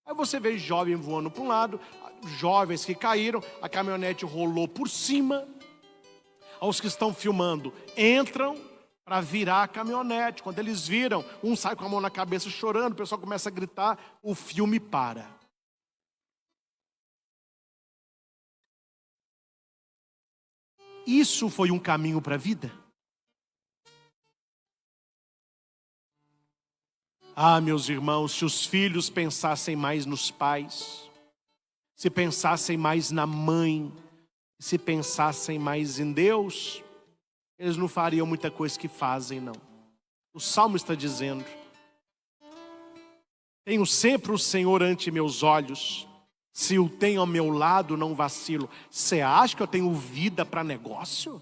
Aí você vê jovem voando para um lado, jovens que caíram, a caminhonete rolou por cima. Os que estão filmando entram para virar a caminhonete. Quando eles viram, um sai com a mão na cabeça chorando, o pessoal começa a gritar, o filme para. Isso foi um caminho para a vida? Ah, meus irmãos, se os filhos pensassem mais nos pais, se pensassem mais na mãe, se pensassem mais em Deus, eles não fariam muita coisa que fazem, não. O Salmo está dizendo, tenho sempre o Senhor ante meus olhos, se o tenho ao meu lado, não vacilo. Você acha que eu tenho vida para negócio?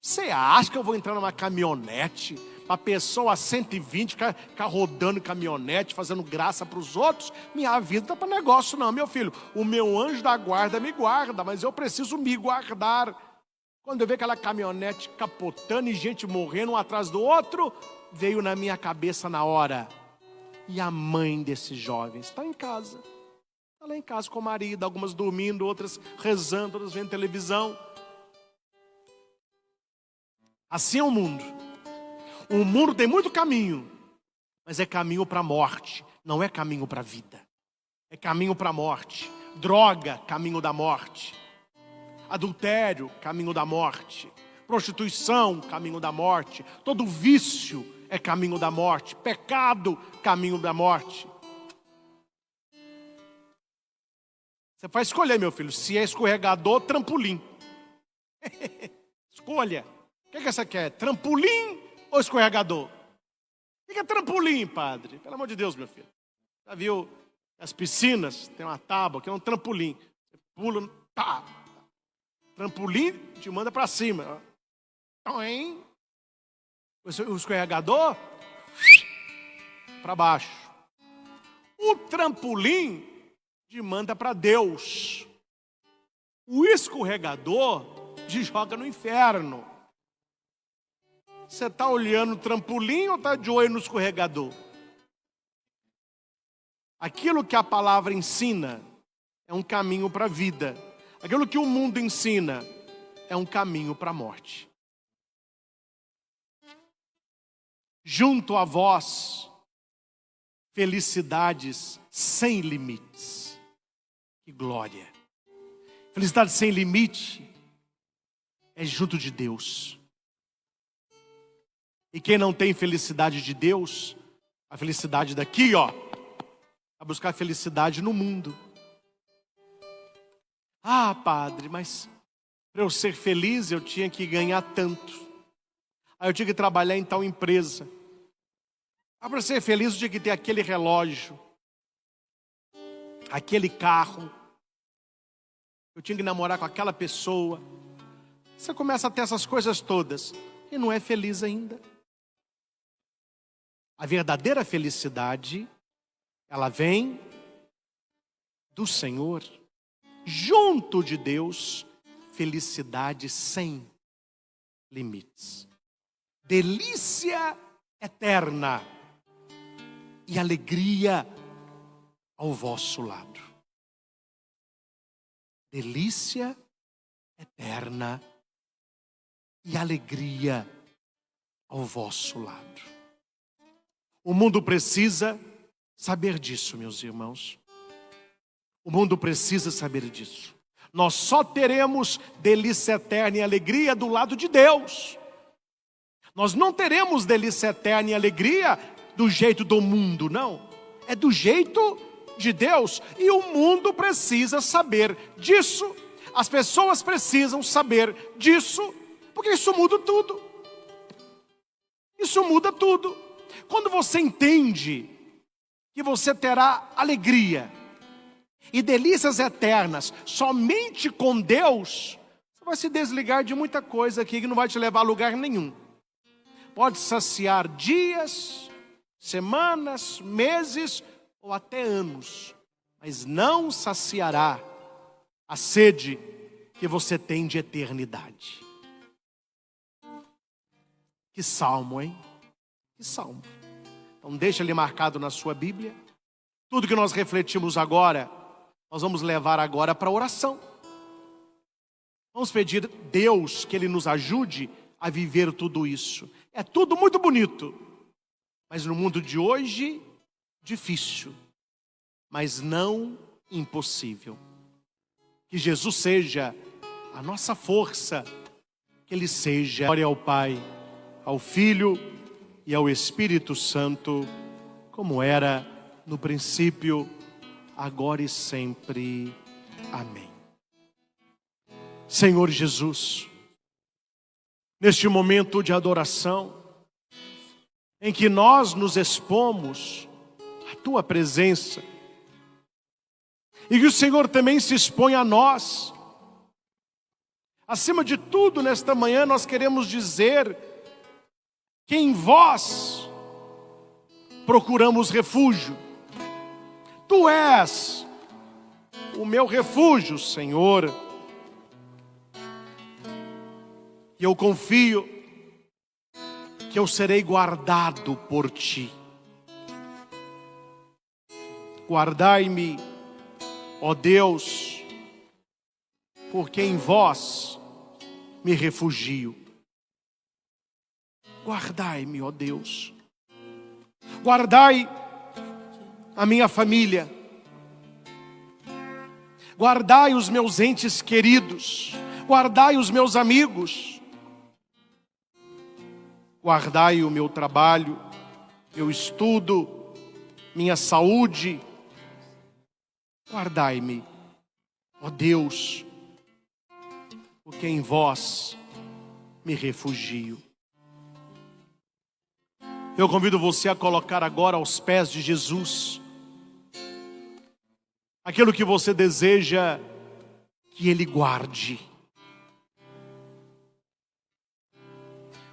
Você acha que eu vou entrar numa caminhonete, uma pessoa a 120 ficar rodando caminhonete, fazendo graça para os outros? Minha vida não é para negócio não, meu filho. O meu anjo da guarda me guarda, mas eu preciso me guardar. Quando eu vi aquela caminhonete capotando e gente morrendo um atrás do outro, veio na minha cabeça na hora. E a mãe desses jovens está em casa. Está lá em casa com o marido, algumas dormindo, outras rezando, outras vendo televisão. Assim é o mundo. O mundo tem muito caminho, mas é caminho para a morte, não é caminho para a vida. É caminho para a morte. Droga, caminho da morte. Adultério, caminho da morte. Prostituição, caminho da morte. Todo vício é caminho da morte. Pecado, caminho da morte. Você vai escolher, meu filho, se é escorregador ou trampolim. Escolha. O que você quer? Trampolim ou escorregador? O que é trampolim, padre? Pelo amor de Deus, meu filho. Já viu as piscinas? Tem uma tábua que é um trampolim. Você pula, tá. Trampolim te manda para cima. Hein? O escorregador para baixo. O trampolim te manda para Deus. O escorregador te joga no inferno. Você está olhando o trampolim ou está de olho no escorregador? Aquilo que a palavra ensina é um caminho para a vida. Aquilo que o mundo ensina é um caminho para a morte. junto a vós felicidades sem limites. Que glória! Felicidade sem limite é junto de Deus. E quem não tem felicidade de Deus, a felicidade daqui, ó, vai buscar felicidade no mundo. Ah, padre, mas para eu ser feliz eu tinha que ganhar tanto. Aí eu tinha que trabalhar em tal empresa. Ah, para ser feliz eu tinha que ter aquele relógio, aquele carro. Eu tinha que namorar com aquela pessoa. Você começa a ter essas coisas todas e não é feliz ainda. A verdadeira felicidade, ela vem do Senhor, junto de Deus, felicidade sem limites. Delícia eterna e alegria ao vosso lado. Delícia eterna e alegria ao vosso lado. O mundo precisa saber disso, meus irmãos. O mundo precisa saber disso. Nós só teremos delícia eterna e alegria do lado de Deus. Nós não teremos delícia eterna e alegria do jeito do mundo, não. É do jeito de Deus. E o mundo precisa saber disso. As pessoas precisam saber disso, porque isso muda tudo. Isso muda tudo. Quando você entende que você terá alegria e delícias eternas somente com Deus, você vai se desligar de muita coisa aqui que não vai te levar a lugar nenhum. Pode saciar dias, semanas, meses ou até anos, mas não saciará a sede que você tem de eternidade. Que salmo, hein? Que salmo. Então deixa ele marcado na sua Bíblia. Tudo que nós refletimos agora, nós vamos levar agora para a oração. Vamos pedir a Deus que Ele nos ajude a viver tudo isso. É tudo muito bonito, mas no mundo de hoje, difícil, mas não impossível. Que Jesus seja a nossa força, que Ele seja. Glória ao Pai, ao Filho e ao Espírito Santo, como era no princípio, agora e sempre. Amém. Senhor Jesus, neste momento de adoração, em que nós nos expomos à Tua presença, e que o Senhor também se expõe a nós, acima de tudo, nesta manhã, nós queremos dizer que em vós procuramos refúgio. Tu és o meu refúgio, Senhor. E eu confio que eu serei guardado por Ti. Guardai-me, ó Deus, porque em vós me refugio. Guardai-me, ó Deus. Guardai a minha família. Guardai os meus entes queridos. Guardai os meus amigos. Guardai o meu trabalho, meu estudo, minha saúde. Guardai-me, ó Deus, porque em vós me refugio. Eu convido você a colocar agora aos pés de Jesus aquilo que você deseja que Ele guarde.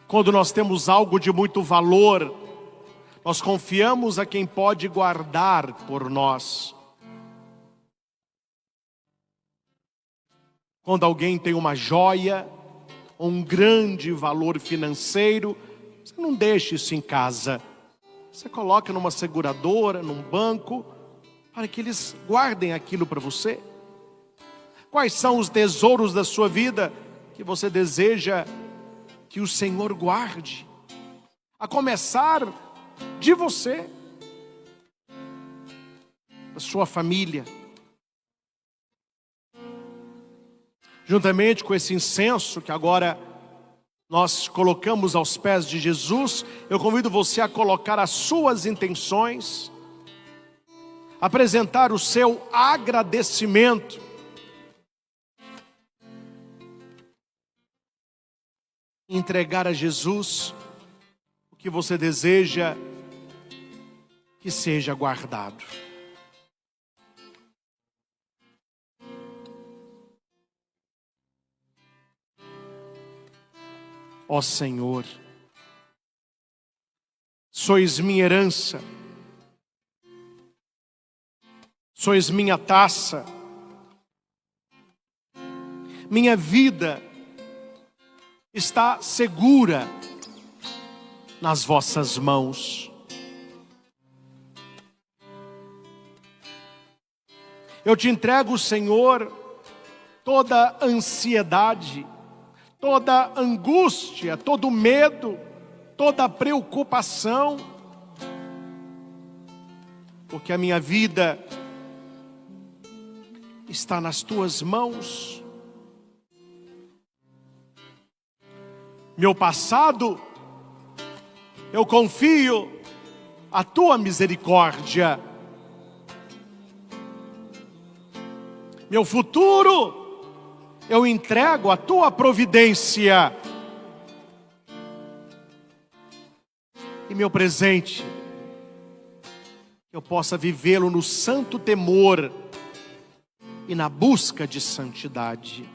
Quando nós temos algo de muito valor, nós confiamos a quem pode guardar por nós. Quando alguém tem uma joia ou um grande valor financeiro, você não deixa isso em casa. Você coloca numa seguradora, num banco, para que eles guardem aquilo para você. Quais são os tesouros da sua vida que você deseja que o Senhor guarde? a começar de você, da sua família. Juntamente com esse incenso que agora nós colocamos aos pés de Jesus, eu convido você a colocar as suas intenções, apresentar o seu agradecimento. Entregar a Jesus o que você deseja que seja guardado. Ó Senhor, sois minha herança, sois minha taça, minha vida está segura nas vossas mãos. Eu te entrego, Senhor, toda ansiedade, toda angústia, todo medo, toda preocupação, porque a minha vida está nas tuas mãos. Meu passado, eu confio à tua misericórdia. Meu futuro, eu entrego à tua providência. E meu presente, eu possa vivê-lo no santo temor e na busca de santidade.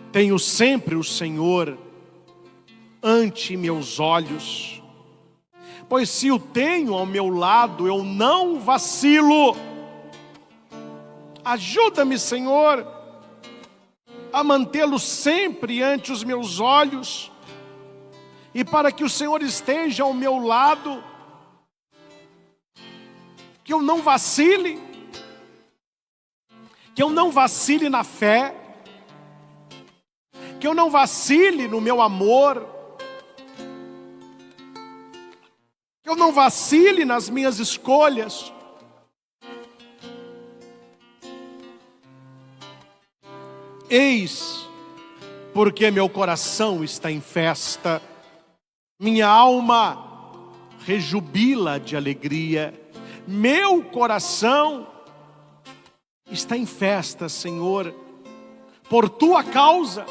Tenho sempre o Senhor ante meus olhos, pois se o tenho ao meu lado, eu não vacilo. Ajuda-me, Senhor, a mantê-lo sempre ante os meus olhos, e para que o Senhor esteja ao meu lado, que eu não vacile, na fé, que eu não vacile no meu amor, que eu não vacile nas minhas escolhas. Eis porque meu coração está em festa, minha alma rejubila de alegria. Meu coração está em festa, Senhor, por tua causa.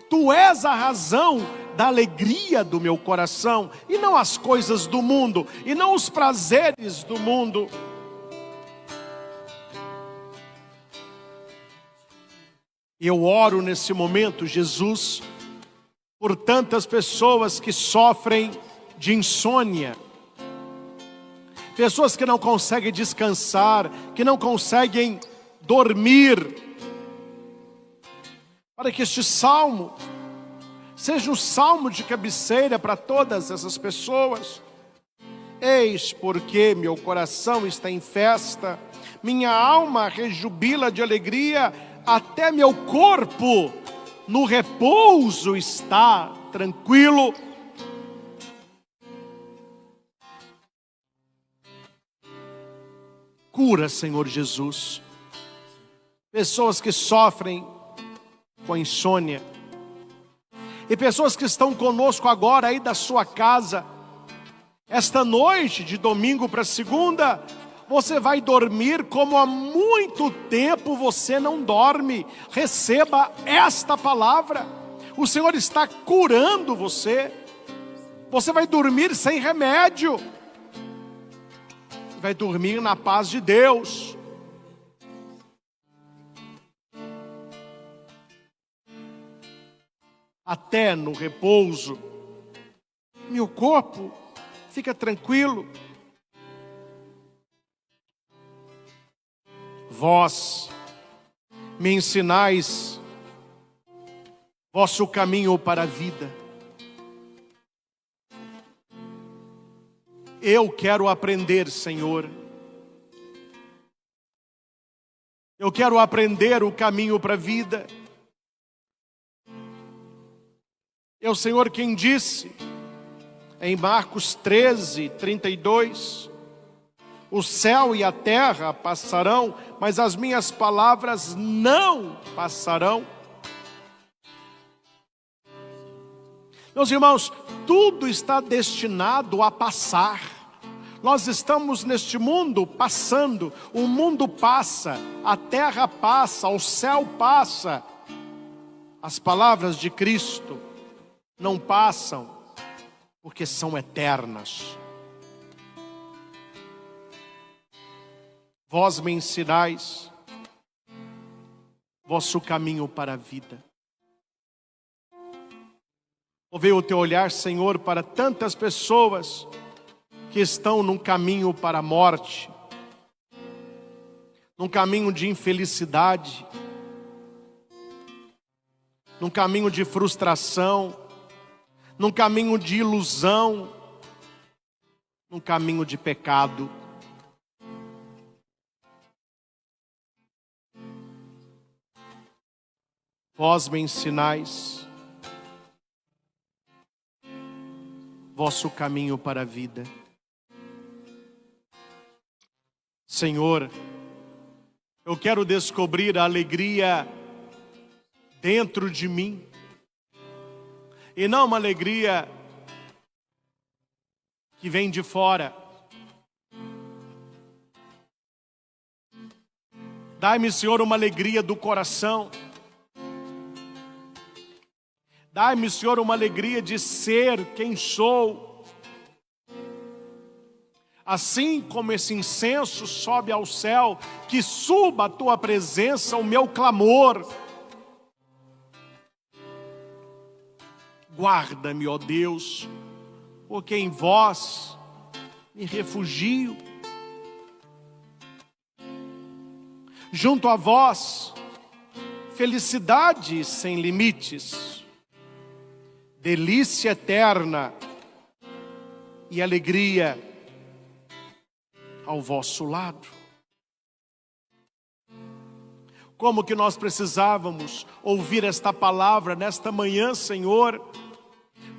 Tu és a razão da alegria do meu coração, e não as coisas do mundo, e não os prazeres do mundo. Eu oro nesse momento, Jesus, por tantas pessoas que sofrem de insônia, pessoas que não conseguem descansar, que não conseguem dormir, para que este salmo seja um salmo de cabeceira para todas essas pessoas. Eis porque meu coração está em festa, minha alma rejubila de alegria, até meu corpo no repouso está tranquilo. Cura, Senhor Jesus, pessoas que sofrem com insônia, e pessoas que estão conosco agora aí da sua casa. Esta noite, de domingo para segunda, você vai dormir como há muito tempo você não dorme. Receba esta palavra. O Senhor está curando você. Você vai dormir sem remédio. Vai dormir na paz de Deus. Até no repouso, meu corpo fica tranquilo. Vós me ensinais vosso caminho para a vida. Eu quero aprender, Senhor. Eu quero aprender o caminho para a vida. É o Senhor quem disse, em Marcos 13, 32, o céu e a terra passarão, mas as minhas palavras não passarão. Meus irmãos, tudo está destinado a passar. Nós estamos neste mundo passando, o mundo passa, a terra passa, o céu passa. As palavras de Cristo não passam, porque são eternas. Vós me ensinais vosso caminho para a vida. Ouve o teu olhar, Senhor, para tantas pessoas que estão num caminho para a morte, num caminho de infelicidade, num caminho de frustração, num caminho de ilusão, num caminho de pecado. Vós me ensinais vosso caminho para a vida. Senhor, eu quero descobrir a alegria dentro de mim, e não uma alegria que vem de fora. Dai-me, Senhor, uma alegria do coração. Dai-me, Senhor, uma alegria de ser quem sou. Assim como esse incenso sobe ao céu, que suba a tua presença, o meu clamor. Guarda-me, ó Deus, porque em vós me refugio. Junto a vós, felicidade sem limites, delícia eterna e alegria ao vosso lado. Como que nós precisávamos ouvir esta palavra nesta manhã, Senhor.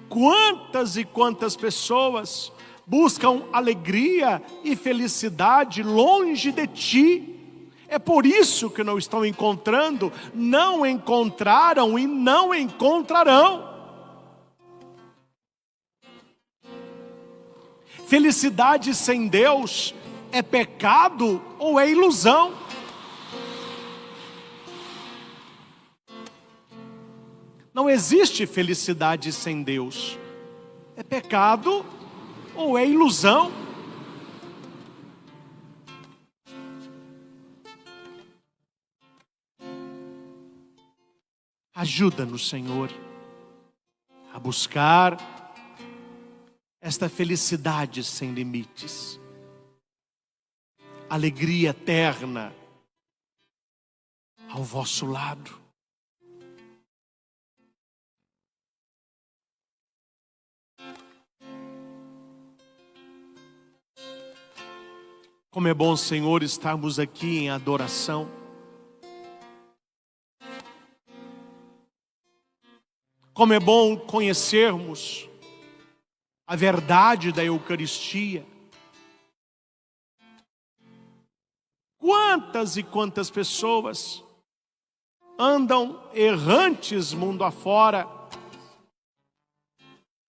Quantas e quantas pessoas buscam alegria e felicidade longe de Ti. É por isso que não estão encontrando, não encontraram e não encontrarão. Felicidade sem Deus é pecado ou é ilusão? Não existe felicidade sem Deus. É pecado ou é ilusão? Ajuda-nos, Senhor, a buscar esta felicidade sem limites, alegria eterna ao vosso lado. Como é bom, Senhor, estarmos aqui em adoração. Como é bom conhecermos a verdade da Eucaristia. Quantas e quantas pessoas andam errantes mundo afora,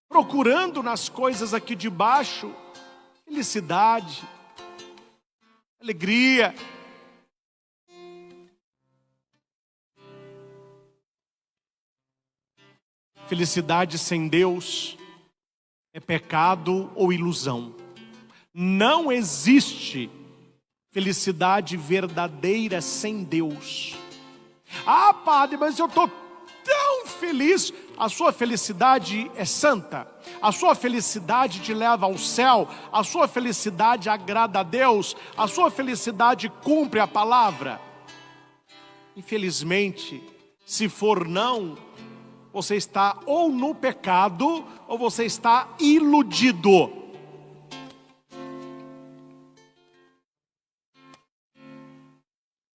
procurando nas coisas aqui de baixo felicidade, alegria. Felicidade sem Deus é pecado ou ilusão. Não existe felicidade verdadeira sem Deus. Ah, padre, mas eu estou tão feliz. A sua felicidade é santa. A sua felicidade te leva ao céu. A sua felicidade agrada a Deus. A sua felicidade cumpre a palavra. Infelizmente, se for não, você está ou no pecado, ou você está iludido.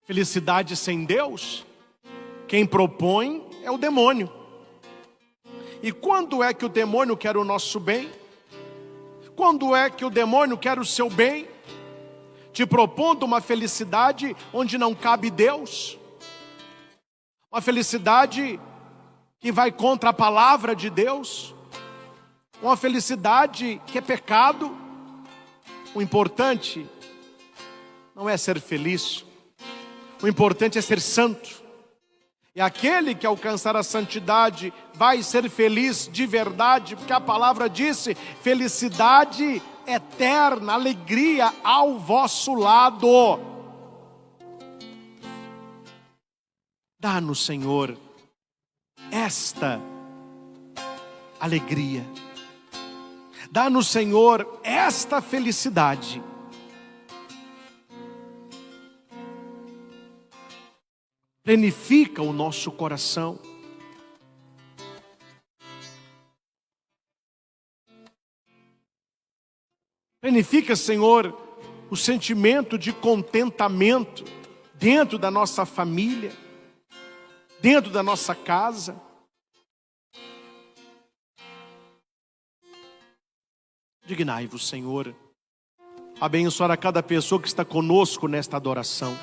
Felicidade sem Deus, quem propõe é o demônio. E quando é que o demônio quer o nosso bem? Quando é que o demônio quer o seu bem? Te propondo uma felicidade onde não cabe Deus. Uma felicidade que vai contra a palavra de Deus. Uma felicidade que é pecado. O importante não é ser feliz. O importante é ser santo. E aquele que alcançar a santidade vai ser feliz de verdade, porque a palavra disse: felicidade eterna, alegria ao vosso lado. Dá-nos, Senhor, esta alegria. Dá-nos, Senhor, esta felicidade. Plenifica o nosso coração. Plenifica, Senhor, o sentimento de contentamento dentro da nossa família, dentro da nossa casa. Dignai-vos, Senhor, abençoar a cada pessoa que está conosco nesta adoração.